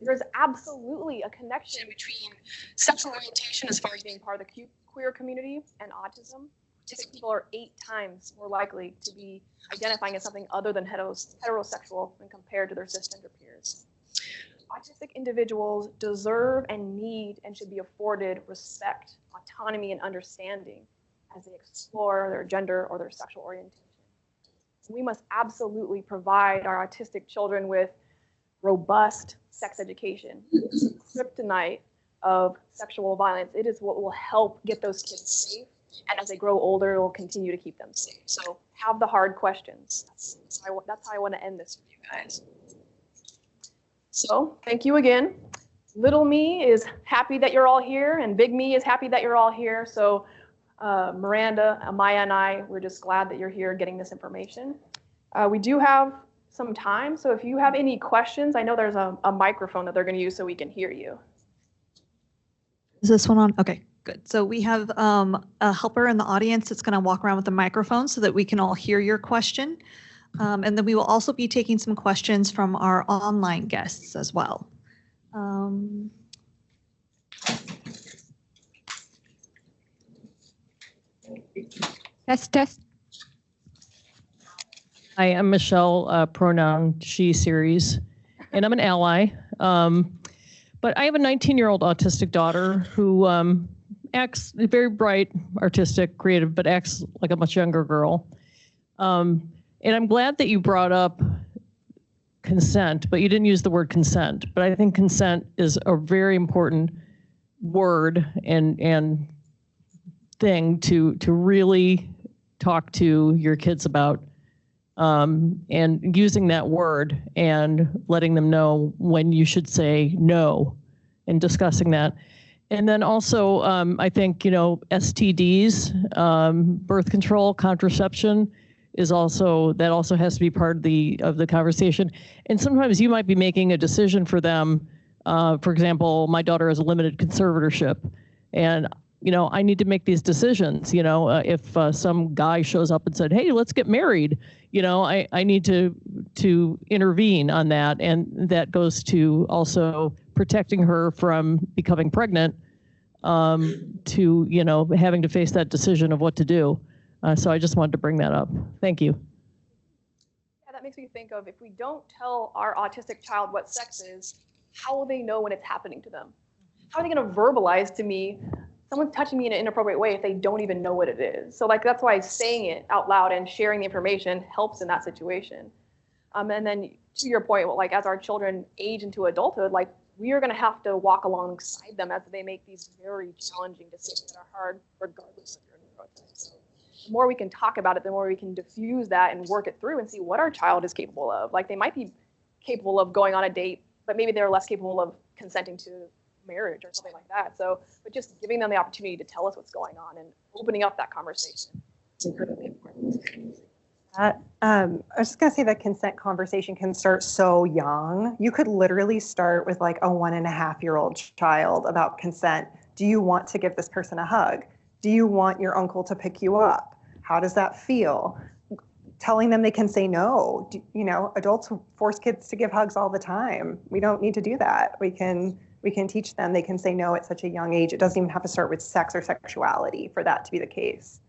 There's absolutely a connection between sexual orientation as far as being part of the queer community and autism. Autistic people are 8 times more likely to be identifying as something other than heterosexual when compared to their cisgender peers. Autistic individuals deserve and need and should be afforded respect, autonomy, and understanding as they explore their gender or their sexual orientation. We must absolutely provide our autistic children with robust sex education. Kryptonite of sexual violence. It is what will help get those kids safe, and as they grow older, it will continue to keep them safe. So have the hard questions. That's how I want to end this with you guys. So thank you again. Little me is happy that you're all here, and big me is happy that you're all here. So Miranda, Amaya, and I, we're just glad that you're here getting this information. We do have some time, so if you have any questions, I know there's a microphone that they're going to use so we can hear you. Is this one on? Okay, good. So we have a helper in the audience that's going to walk around with the microphone so that we can all hear your question. And then we will also be taking some questions from our online guests as well. Test. Hi, I'm Michelle, pronoun she series, and I'm an ally. But I have a 19-year-old autistic daughter who acts very bright, artistic, creative, but acts like a much younger girl. And I'm glad that you brought up consent, but you didn't use the word consent. But I think consent is a very important word and thing to really talk to your kids about, and using that word and letting them know when you should say no and discussing that. And then also, I think, STDs, birth control, contraception, that also has to be part of the conversation. And sometimes you might be making a decision for them. For example, my daughter has a limited conservatorship, and I need to make these decisions. If some guy shows up and said, "Hey, let's get married," I need to intervene on that, and that goes to also protecting her from becoming pregnant, to having to face that decision of what to do. So I just wanted to bring that up. Thank you. Yeah, that makes me think of, if we don't tell our autistic child what sex is, how will they know when it's happening to them? How are they going to verbalize to me someone's touching me in an inappropriate way if they don't even know what it is? So that's why saying it out loud and sharing the information helps in that situation. And then to your point, as our children age into adulthood, we are going to have to walk alongside them as they make these very challenging decisions that are hard, regardless of your neurotype. So the more we can talk about it, the more we can diffuse that and work it through and see what our child is capable of. They might be capable of going on a date, but maybe they're less capable of consenting to marriage or something like that. So, but just giving them the opportunity to tell us what's going on and opening up that conversation is incredibly important. I was just going to say that consent conversation can start so young. You could literally start with like a 1.5-year-old child about consent. Do you want to give this person a hug? Do you want your uncle to pick you up? How does that feel? Telling them they can say no. Adults force kids to give hugs all the time. We don't need to do that. We can teach them they can say no at such a young age. It doesn't even have to start with sex or sexuality for that to be the case.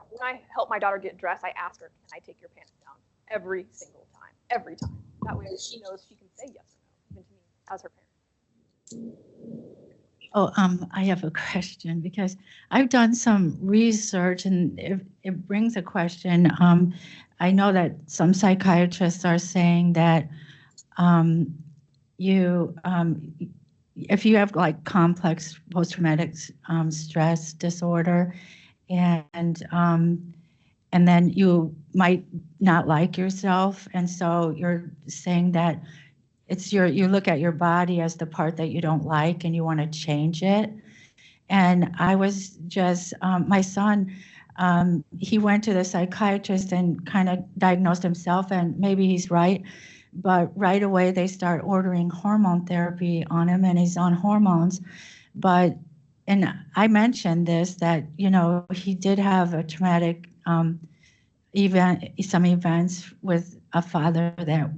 When I help my daughter get dressed, I ask her, can I take your pants down? Every single time. Every time. That way she knows she can say yes or no, even to me as her parent. I have a question because I've done some research and it brings a question. I know that some psychiatrists are saying that if you have like complex post-traumatic stress disorder, and then you might not like yourself, and so you're saying that you look at your body as the part that you don't like and you want to change it. And I was just my son, he went to the psychiatrist and kind of diagnosed himself, and maybe he's right, but right away they start ordering hormone therapy on him, and he's on hormones. And I mentioned this, that, he did have a traumatic some events with a father that,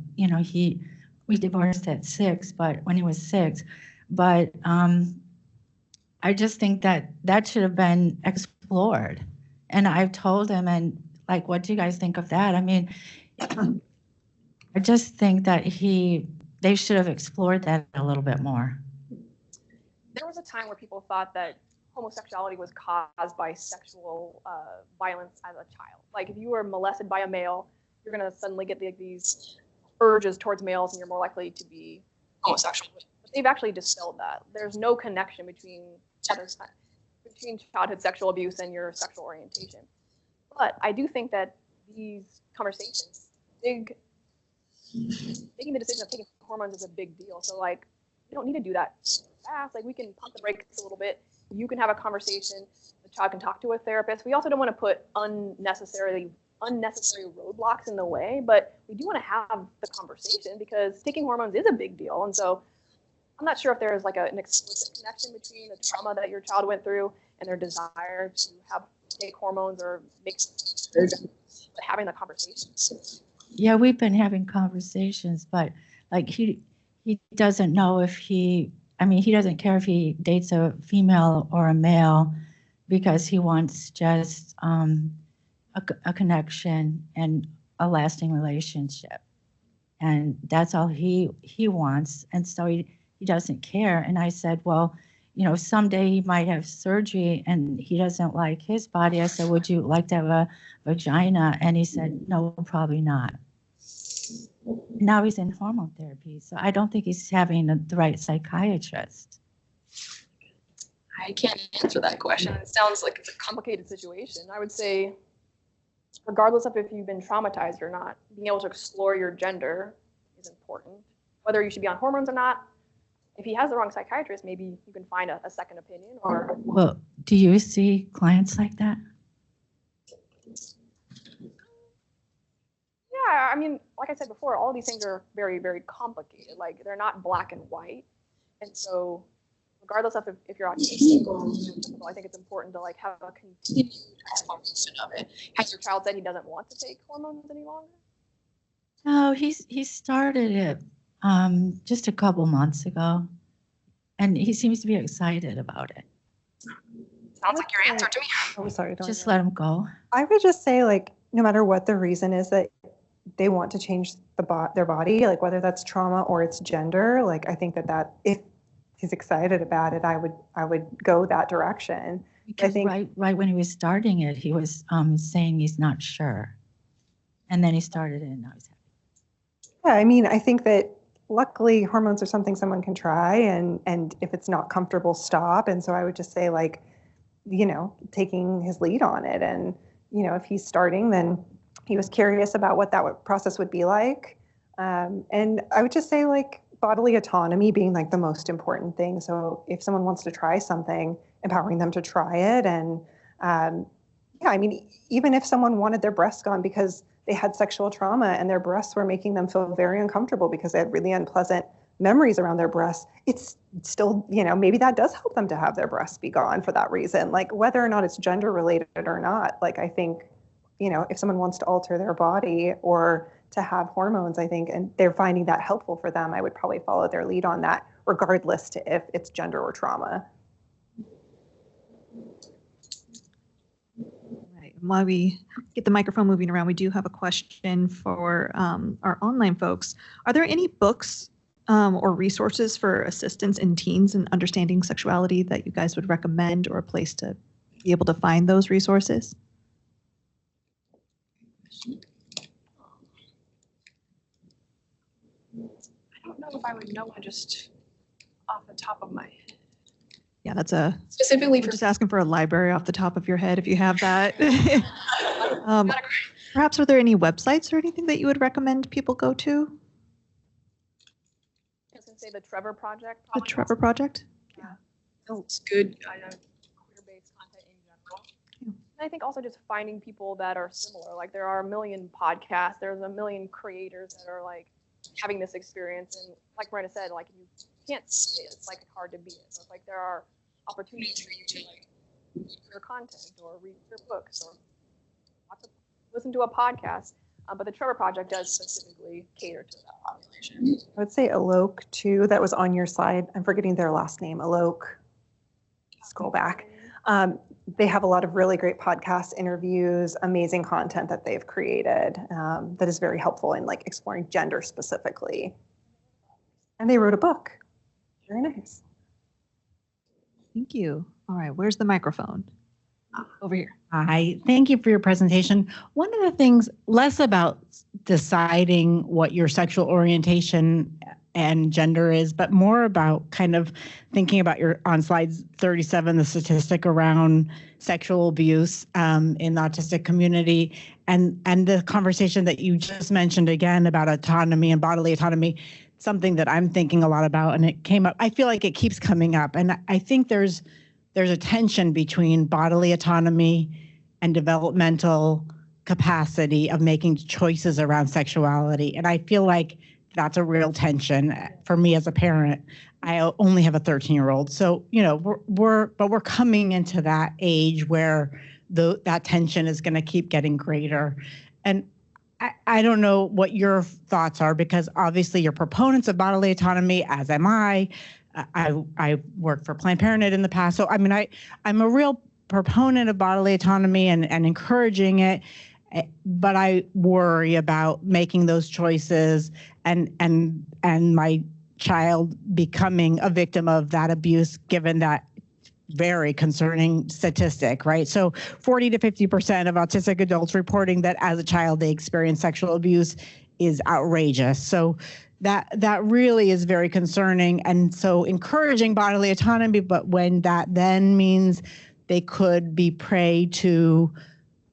we divorced at 6, but when he was 6. But I just think that should have been explored. And I've told him, and like, what do you guys think of that? I mean, I just think that they should have explored that a little bit more. There was a time where people thought that homosexuality was caused by sexual violence as a child. Like if you were molested by a male, you're going to suddenly get these urges towards males and you're more likely to be homosexual. But they've actually dispelled that. There's no connection between childhood sexual abuse and your sexual orientation. But I do think that these conversations, making the decision of taking hormones is a big deal. So like, you don't need to do that fast. Like we can pump the brakes a little bit. You can have a conversation. The child can talk to a therapist. We also don't want to put unnecessary roadblocks in the way, but we do want to have the conversation because taking hormones is a big deal. And so I'm not sure if there's like an explicit connection between the trauma that your child went through and their desire to take hormones or mix, but having the conversation. Yeah, we've been having conversations, but like he doesn't know if he doesn't care if he dates a female or a male because he wants just a connection and a lasting relationship. And that's all he wants. And so he doesn't care. And I said, well, someday he might have surgery and he doesn't like his body. I said, would you like to have a vagina? And he said, no, probably not. Now he's in hormone therapy. So I don't think he's having the right psychiatrist. I can't answer that question. It sounds like it's a complicated situation. I would say, regardless of if you've been traumatized or not, being able to explore your gender is important. Whether you should be on hormones or not, if he has the wrong psychiatrist, maybe you can find a second opinion. Well, do you see clients like that? Yeah, I mean, like I said before, all of these things are very, very complicated. Like they're not black and white. And so regardless of if you're autistic or typical, I think it's important to like have a continued exploration of it. Has your child said he doesn't want to take hormones any longer? No, he started it just a couple months ago, and he seems to be excited about it. Sounds like your answer to me. Oh, sorry. Just let him go. I would just say, like, no matter what the reason is that they want to change their body, like whether that's trauma or it's gender, like I think that if he's excited about it, I would go that direction. Because I think right when he was starting it, he was saying he's not sure, and then he started it, and now he's happy. Yeah, I mean, I think that luckily hormones are something someone can try, and if it's not comfortable, stop. And so I would just say, like, taking his lead on it, and if he's starting, then he was curious about what that process would be like. And I would just say, like, bodily autonomy being like the most important thing. So if someone wants to try something, empowering them to try it, and I mean, even if someone wanted their breasts gone because they had sexual trauma and their breasts were making them feel very uncomfortable because they had really unpleasant memories around their breasts, it's still, maybe that does help them to have their breasts be gone for that reason. Like whether or not it's gender related or not, like I think, if someone wants to alter their body or to have hormones, I think, and they're finding that helpful for them, I would probably follow their lead on that, regardless to if it's gender or trauma. Right. While we get the microphone moving around, we do have a question for our online folks. Are there any books or resources for assistance in teens in understanding sexuality that you guys would recommend, or a place to be able to find those resources? I don't know if I would know one just off the top of my head. Yeah, that's Specifically we're for just asking for a library off the top of your head if you have that. Perhaps are there any websites or anything that you would recommend people go to? I was going to say the Trevor Project. The Trevor Project? It's good queer-based content in general. And I think also just finding people that are similar. Like there are a million podcasts, there's a million creators that are like having this experience, and like Miranda said, like you can't see it, it's like hard to be it. So it's like there are opportunities for you to like read your content or read your books or listen to a podcast. But the Trevor Project does specifically cater to that population. I would say Alok too, that was on your slide. I'm forgetting their last name, Alok. Scroll back. They have a lot of really great podcasts, interviews, amazing content that they've created that is very helpful in like exploring gender specifically. And they wrote a book. Very nice. Thank you. All right, where's the microphone? Over here. Hi, thank you for your presentation. One of the things, less about deciding what your sexual orientation and gender is, but more about kind of thinking about on slide 37, the statistic around sexual abuse in the autistic community, and the conversation that you just mentioned again about autonomy and bodily autonomy, something that I'm thinking a lot about, and it came up, I feel like it keeps coming up. And I think there's a tension between bodily autonomy and developmental capacity of making choices around sexuality. And I feel like that's a real tension for me as a parent. I only have a 13-year-old. So, we're coming into that age where that tension is going to keep getting greater. And I don't know what your thoughts are, because obviously you're proponents of bodily autonomy, as am I. I worked for Planned Parenthood in the past. So, I mean, I'm a real proponent of bodily autonomy and encouraging it, but I worry about making those choices and my child becoming a victim of that abuse, given that very concerning statistic, right? So 40 to 50% of autistic adults reporting that as a child they experienced sexual abuse is outrageous. So that really is very concerning. And so encouraging bodily autonomy, but when that then means they could be prey to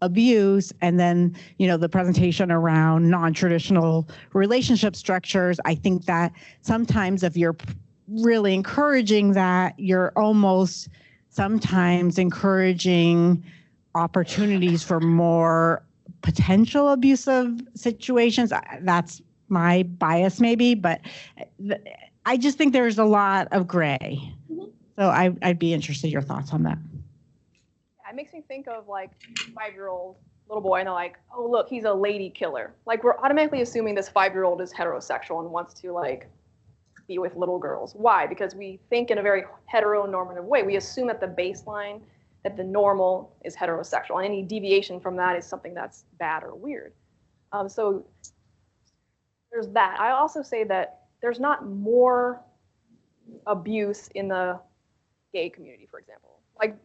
abuse, and then, the presentation around non-traditional relationship structures, I think that sometimes if you're really encouraging that, you're almost sometimes encouraging opportunities for more potential abusive situations. That's my bias maybe, but I just think there's a lot of gray. So I'd be interested in your thoughts on that. It makes me think of like a 5-year-old little boy, and they're like, oh, look, he's a lady killer. Like we're automatically assuming this 5-year-old is heterosexual and wants to like be with little girls. Why? Because we think in a very heteronormative way. We assume at the baseline that the normal is heterosexual, and any deviation from that is something that's bad or weird. So there's that. I also say that there's not more abuse in the gay community, for example. Like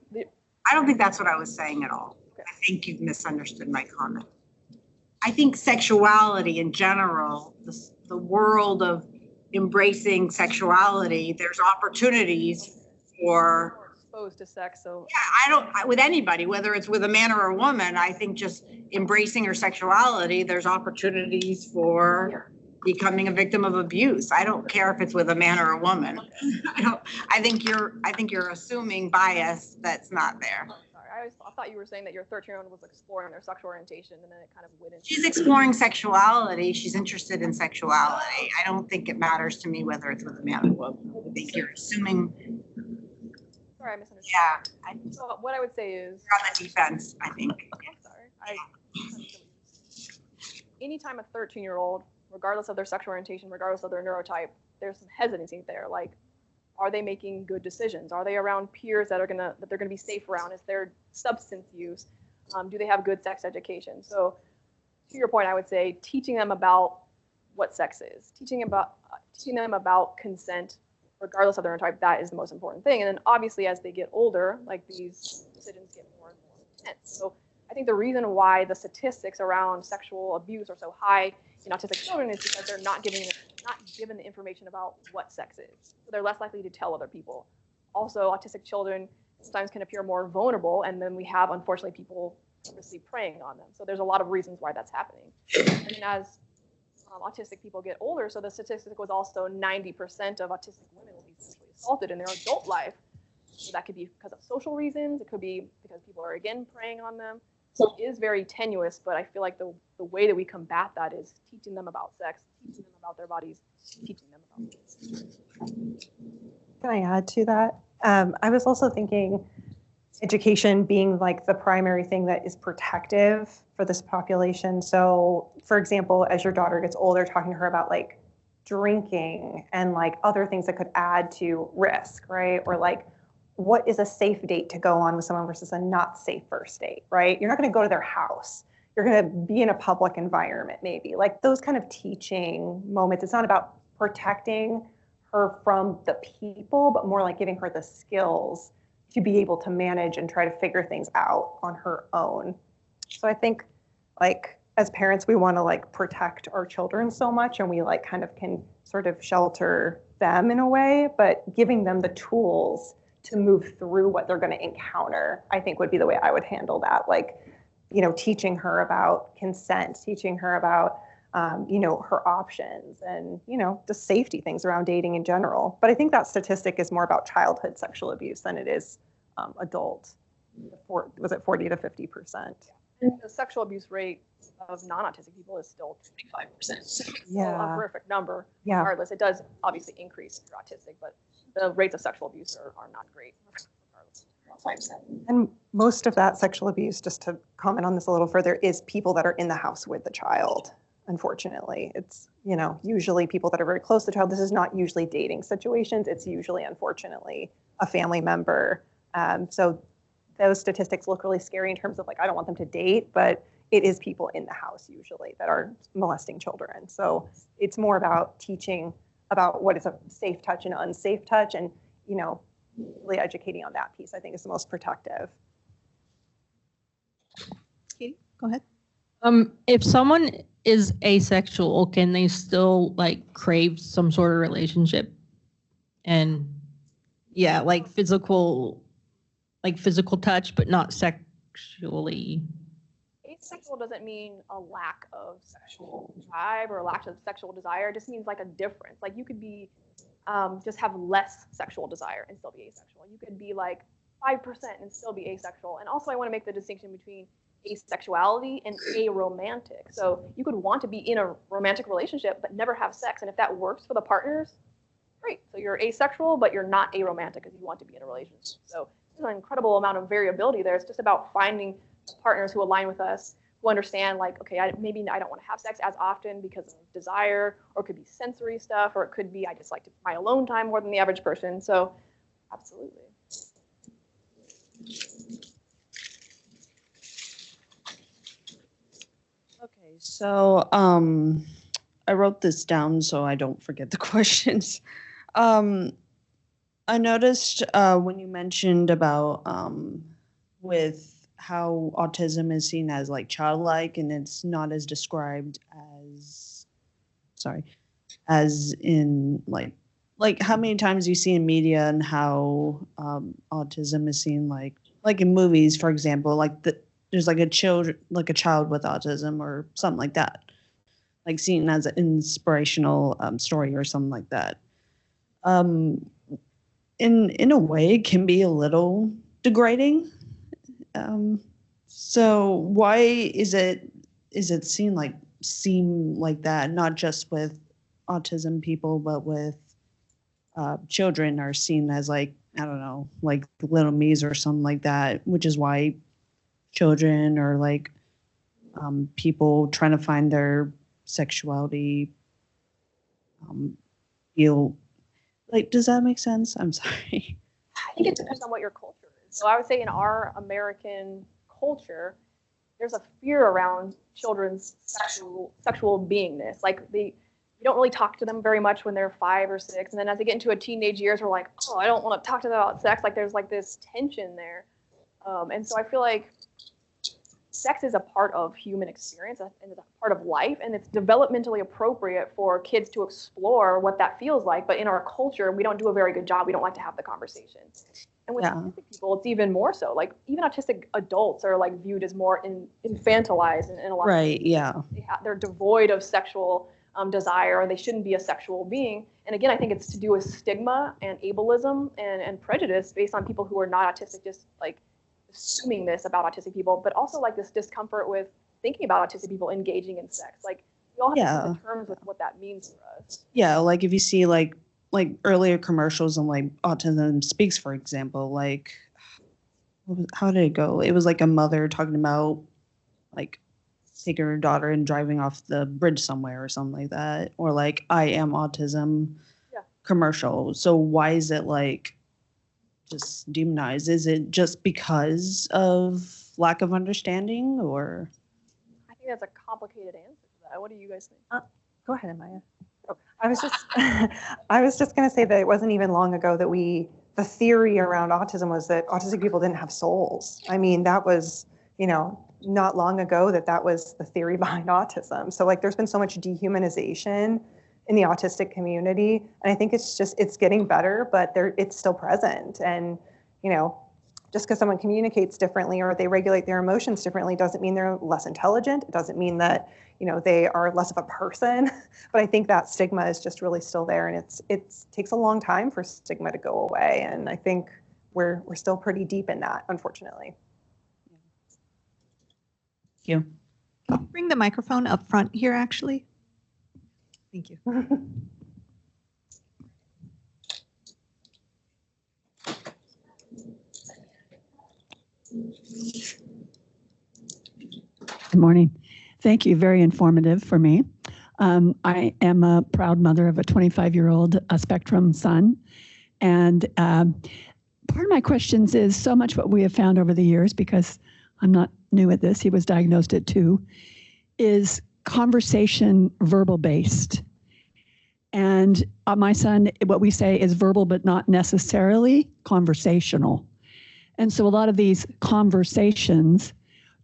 I don't think that's what I was saying at all. Okay. I think you've misunderstood my comment. I think sexuality in general, the world of embracing sexuality, there's opportunities for exposed to sex. So yeah, with anybody, whether it's with a man or a woman, I think just embracing your sexuality, there's opportunities for becoming a victim of abuse. I don't care if it's with a man or a woman. I think you're assuming bias that's not there. Sorry, I I thought you were saying that your 13-year-old was exploring their sexual orientation, and then it kind of went into. She's exploring sexuality. She's interested in sexuality. I don't think it matters to me whether it's with a man or a woman. I think you're assuming. Sorry, I misunderstood. Yeah. So what I would say is. You're on the defense, I think. I'm sorry. Anytime a 13-year-old, regardless of their sexual orientation, regardless of their neurotype, there's some hesitancy there. Like, are they making good decisions? Are they around peers that they're gonna be safe around? Is there substance use? Do they have good sex education? So, to your point, I would say teaching them about what sex is, teaching them about consent, regardless of their neurotype. That is the most important thing. And then obviously, as they get older, like these decisions get more and more intense. So, I think the reason why the statistics around sexual abuse are so high in autistic children is because they're not given the information about what sex is. So they're less likely to tell other people. Also, autistic children sometimes can appear more vulnerable, and then we have, unfortunately, people purposely preying on them. So there's a lot of reasons why that's happening. And then as autistic people get older, so the statistic was also 90% of autistic women will be sexually assaulted in their adult life. So that could be because of social reasons. It could be because people are, again, preying on them. So it is very tenuous, but I feel like the way that we combat that is teaching them about sex, teaching them about their bodies, teaching them about sex. Can I add to that? I was also thinking education being like the primary thing that is protective for this population. So, for example, as your daughter gets older, talking to her about like drinking and like other things that could add to risk, right? Or like, what is a safe date to go on with someone versus a not safe first date, right? You're not going to go to their house. You're going to be in a public environment, maybe. Like those kind of teaching moments. It's not about protecting her from the people, but more like giving her the skills to be able to manage and try to figure things out on her own. So I think like as parents, we want to like protect our children so much, and we like kind of can sort of shelter them in a way, but giving them the tools to move through what they're going to encounter, I think would be the way I would handle that. Like, you know, teaching her about consent, teaching her about, you know, her options and, you know, just safety things around dating in general. But I think that statistic is more about childhood sexual abuse than it is adult. Was it 40 to 50%? And the sexual abuse rate of non-autistic people is still 25%. So Yeah. a horrific number. Yeah. Regardless, it does obviously increase if you're autistic, but the rates of sexual abuse are not great. Regardless. And most of that sexual abuse, just to comment on this a little further, is people that are in the house with the child. Unfortunately, it's, you know, usually people that are very close to the child. This is not usually dating situations. It's usually, unfortunately, a family member. So those statistics look really scary in terms of like, I don't want them to date, but it is people in the house usually that are molesting children. So it's more about teaching about what is a safe touch and unsafe touch, and, you know, really educating on that piece, I think, is the most protective. Katie, go ahead. If someone is asexual, can they still like crave some sort of relationship? And yeah, like physical touch, but not sexually. Asexual doesn't mean a lack of sexual drive or a lack of sexual desire. It just means like a difference. Like you could be just have less sexual desire and still be asexual. You could be like 5% and still be asexual. And also I want to make the distinction between asexuality and aromantic. So you could want to be in a romantic relationship but never have sex. And if that works for the partners, great. So you're asexual, but you're not aromantic because you want to be in a relationship. So there's an incredible amount of variability there. It's just about finding partners who align with us, who understand like, okay, maybe I don't want to have sex as often because of desire, or it could be sensory stuff, or it could be I just like my alone time more than the average person. So absolutely. Okay, so I wrote this down so I don't forget the questions. I noticed when you mentioned about with how autism is seen as like childlike, and it's not as described as in like how many times you see in media and how autism is seen like in movies, for example, like there's like a child with autism or something like that, like seen as an inspirational story or something like that. In a way, it can be a little degrading. So why is it seem like that? Not just with autism people, but with children are seen as like, I don't know, like the little me's or something like that, which is why children or like people trying to find their sexuality feel like, does that make sense? I'm sorry. I think it depends on what your culture is. So I would say in our American culture, there's a fear around children's sexual beingness. Like you don't really talk to them very much when they're 5 or 6, and then as they get into a teenage years, we're like, oh, I don't want to talk to them about sex. Like there's like this tension there, and so I feel like sex is a part of human experience and it's a part of life, and it's developmentally appropriate for kids to explore what that feels like. But in our culture, we don't do a very good job. We don't like to have the conversation. And with autistic people, it's even more so. Like even autistic adults are like viewed as more infantilized in a lot of ways. Yeah. They're devoid of sexual desire, or they shouldn't be a sexual being. And again, I think it's to do with stigma and ableism and prejudice based on people who are not autistic, just like assuming this about autistic people, but also like this discomfort with thinking about autistic people engaging in sex. Like we all have to come to terms with what that means for us. Yeah, like if you see like earlier commercials on like Autism Speaks, for example, like how did it go? It was like a mother talking about like taking her daughter and driving off the bridge somewhere or something like that, or like I am autism commercial. So why is it like just demonized? Is it just because of lack of understanding, or? I think that's a complicated answer to that. What do you guys think? Go ahead, Amaya. Oh, I was just going to say that it wasn't even long ago that the theory around autism was that autistic people didn't have souls. I mean, that was, not long ago that was the theory behind autism. So like there's been so much dehumanization in the autistic community, and I think it's getting better, but it's still present. And just because someone communicates differently or they regulate their emotions differently doesn't mean they're less intelligent. It doesn't mean that they are less of a person. But I think that stigma is just really still there, and it takes a long time for stigma to go away. And I think we're still pretty deep in that, unfortunately. Thank you. I'll bring the microphone up front here, actually. Thank you. Good morning. Thank you. Very informative for me. I am a proud mother of a 25-year-old spectrum son. And part of my questions is so much what we have found over the years, because I'm not new at this, he was diagnosed at 2, is conversation verbal based. And my son, what we say is verbal, but not necessarily conversational. And so a lot of these conversations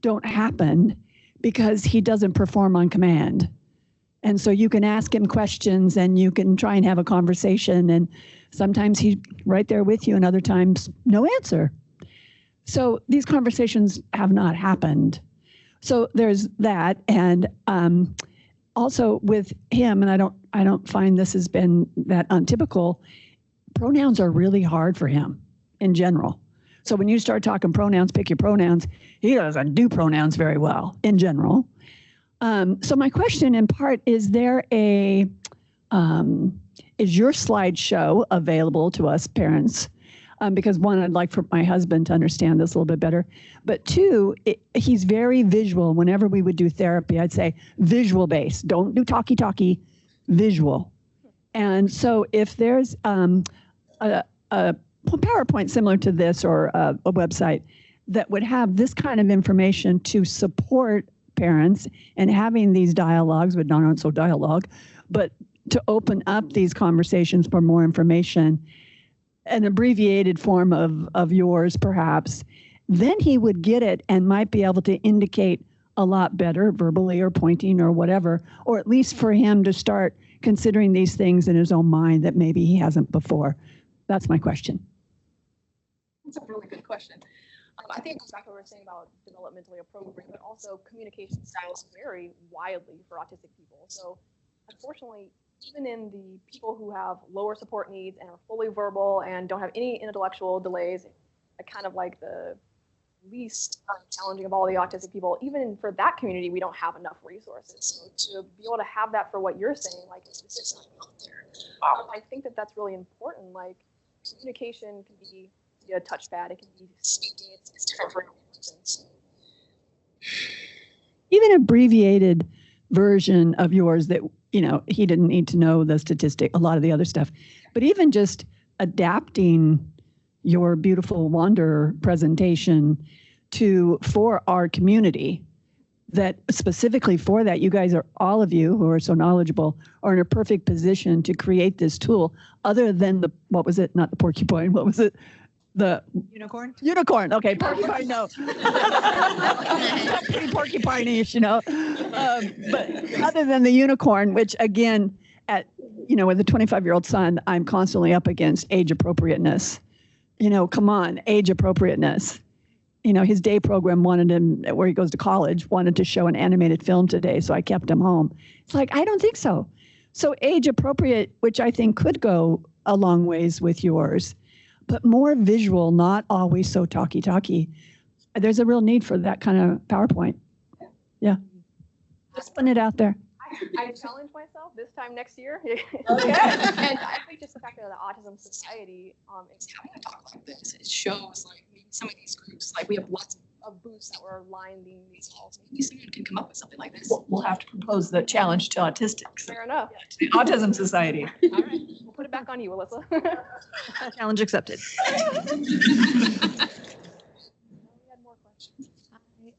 don't happen because he doesn't perform on command. And so you can ask him questions and you can try and have a conversation, and sometimes he's right there with you and other times no answer. So these conversations have not happened. So there's that. And also with him, and I don't find this has been that untypical, pronouns are really hard for him in general. So when you start talking pronouns, pick your pronouns, he doesn't do pronouns very well in general. So my question in part, is your slideshow available to us parents? Because one, I'd like for my husband to understand this a little bit better. But 2, he's very visual. Whenever we would do therapy, I'd say visual based. Don't do talky, visual. And so if there's a PowerPoint similar to this or a website that would have this kind of information to support parents and having these dialogues, but not so dialogue, but to open up these conversations for more information, an abbreviated form of yours perhaps, then he would get it and might be able to indicate a lot better verbally or pointing or whatever, or at least for him to start considering these things in his own mind that maybe he hasn't before. That's my question. That's a really good question. I think it goes back to what we were saying about developmentally appropriate, but also communication styles vary widely for autistic people. So unfortunately, even in the people who have lower support needs and are fully verbal and don't have any intellectual delays, kind of like the least challenging of all the autistic people. Even for that community, we don't have enough resources. So to be able to have that for what you're saying, like it's just not out there. I think that that's really important. Like communication can be a touchpad, it can be speaking. It's different for every person. So. Even abbreviated version of yours that, he didn't need to know the statistic, a lot of the other stuff, but even just adapting your beautiful Wanderer presentation for our community, that specifically for that, you guys are, all of you who are so knowledgeable, are in a perfect position to create this tool, other than what was it? Not the porcupine, what was it? The Unicorn? Unicorn. Okay, porcupine, no. Pretty porcupine-ish, but other than the unicorn, which again, with a 25-year-old son, I'm constantly up against age appropriateness. Come on, age appropriateness. His day program wanted him, where he goes to college, wanted to show an animated film today, so I kept him home. It's like, I don't think so. So age appropriate, which I think could go a long ways with yours, but more visual, not always so talky. There's a real need for that kind of PowerPoint. Yeah. Just putting it out there. I challenge myself this time next year. Okay. And I think just the fact that the Autism Society is having a talk like this, it shows like maybe some of these groups, like we have lots of booths that were lining these halls. Maybe someone can come up with something like this. We'll have to propose the challenge to autistics. Fair enough. To the Autism Society. All right. We'll put it back on you, Alyssa. Challenge accepted.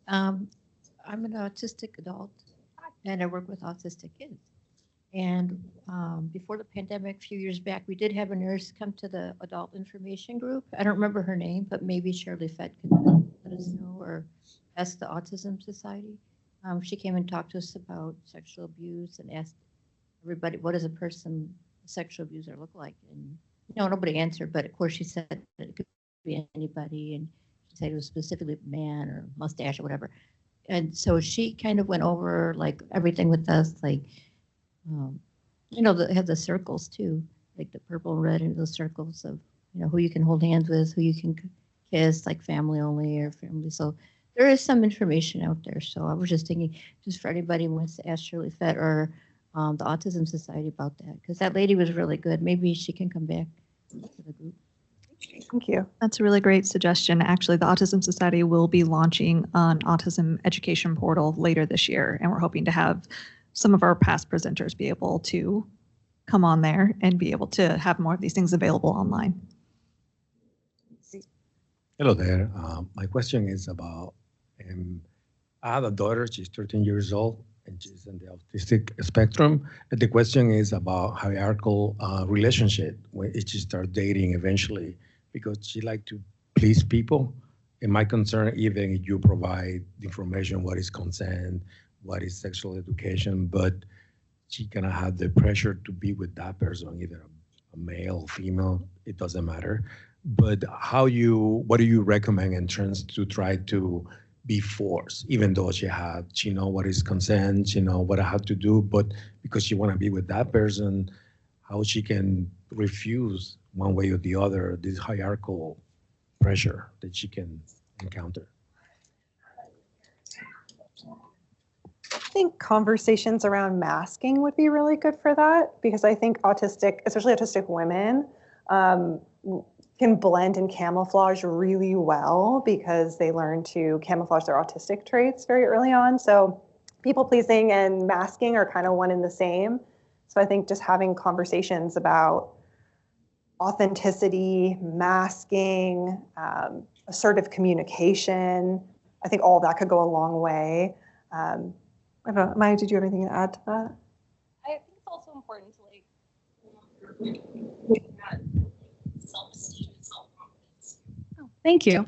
I'm an autistic adult, and I work with autistic kids. And before the pandemic, a few years back, we did have a nurse come to the adult information group. I don't remember her name, but maybe Shirley Fett could let us know, or ask the Autism Society. She came and talked to us about sexual abuse and asked everybody, what does a sexual abuser look like? And nobody answered, but of course she said that it could be anybody, and she said it was specifically man or mustache or whatever. And so she kind of went over like everything with us, like they have the circles too, like the purple and red, and those circles of who you can hold hands with, who you can kiss, like family only or family. So there is some information out there. So I was just thinking, just for anybody who wants to ask Shirley Fett or the Autism Society about that, because that lady was really good. Maybe she can come back to the group. Thank you. That's a really great suggestion. Actually, the Autism Society will be launching an autism education portal later this year, and we're hoping to have some of our past presenters be able to come on there and be able to have more of these things available online. Hello there. My question is about, I have a daughter, she's 13 years old, and she's in the autistic spectrum. And the question is about hierarchical relationship when she starts dating eventually, because she like to please people. And my concern, even if you provide the information, what is consent, what is sexual education, but she gonna have the pressure to be with that person, either a male or female, it doesn't matter. But what do you recommend in terms to try to be forced, even though she know what is consent, she know what I have to do, but because she want to be with that person, how she can refuse one way or the other this hierarchical pressure that she can encounter? I think conversations around masking would be really good for that, because I think especially autistic women, can blend and camouflage really well because they learn to camouflage their autistic traits very early on. So people pleasing and masking are kind of one and the same. So I think just having conversations about authenticity, masking, assertive communication, I think all that could go a long way. I don't know, Maya, did you have anything to add to that? I think it's also important to self-esteem and self-confidence. Oh, thank you.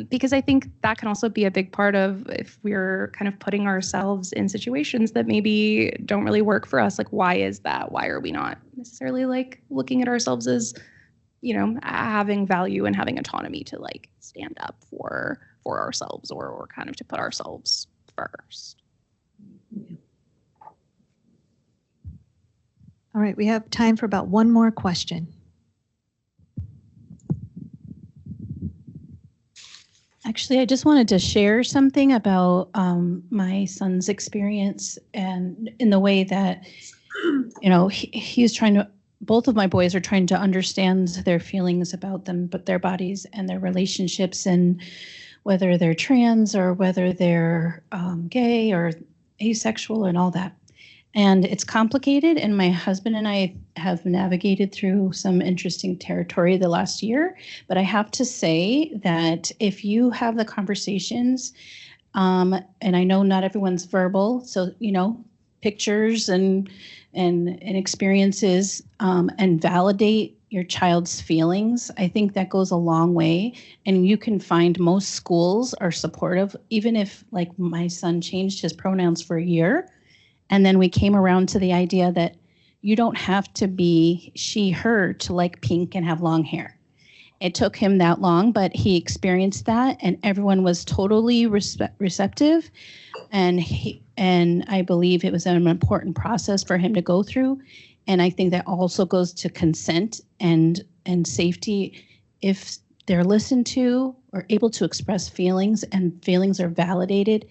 Because I think that can also be a big part of if we're kind of putting ourselves in situations that maybe don't really work for us. Like, why is that? Why are we not necessarily like looking at ourselves as, having value and having autonomy to like stand up for ourselves or kind of to put ourselves first. All right, we have time for about one more question. Actually, I just wanted to share something about my son's experience, and in the way that, he's trying to, both of my boys are trying to understand their feelings about them, but their bodies and their relationships, and whether they're trans or whether they're gay or asexual and all that. And it's complicated, and my husband and I have navigated through some interesting territory the last year. But I have to say that if you have the conversations, and I know not everyone's verbal, so pictures and experiences, and validate your child's feelings, I think that goes a long way. And you can find most schools are supportive, even if, like, my son changed his pronouns for a year. And then we came around to the idea that you don't have to be she, her to like pink and have long hair. It took him that long, but he experienced that, and everyone was totally receptive. And I believe it was an important process for him to go through. And I think that also goes to consent and safety. If they're listened to or able to express feelings, and feelings are validated,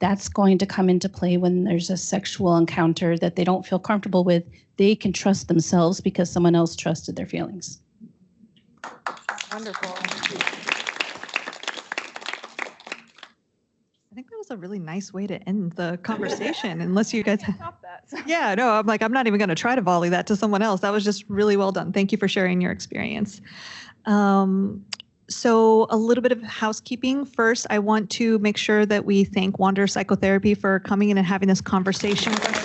that's going to come into play when there's a sexual encounter that they don't feel comfortable with. They can trust themselves because someone else trusted their feelings. Wonderful. I think that was a really nice way to end the conversation, unless you guys. Stop that. Yeah, no, I'm not even going to try to volley that to someone else. That was just really well done. Thank you for sharing your experience. So a little bit of housekeeping. First, I want to make sure that we thank Wander Psychotherapy for coming in and having this conversation with us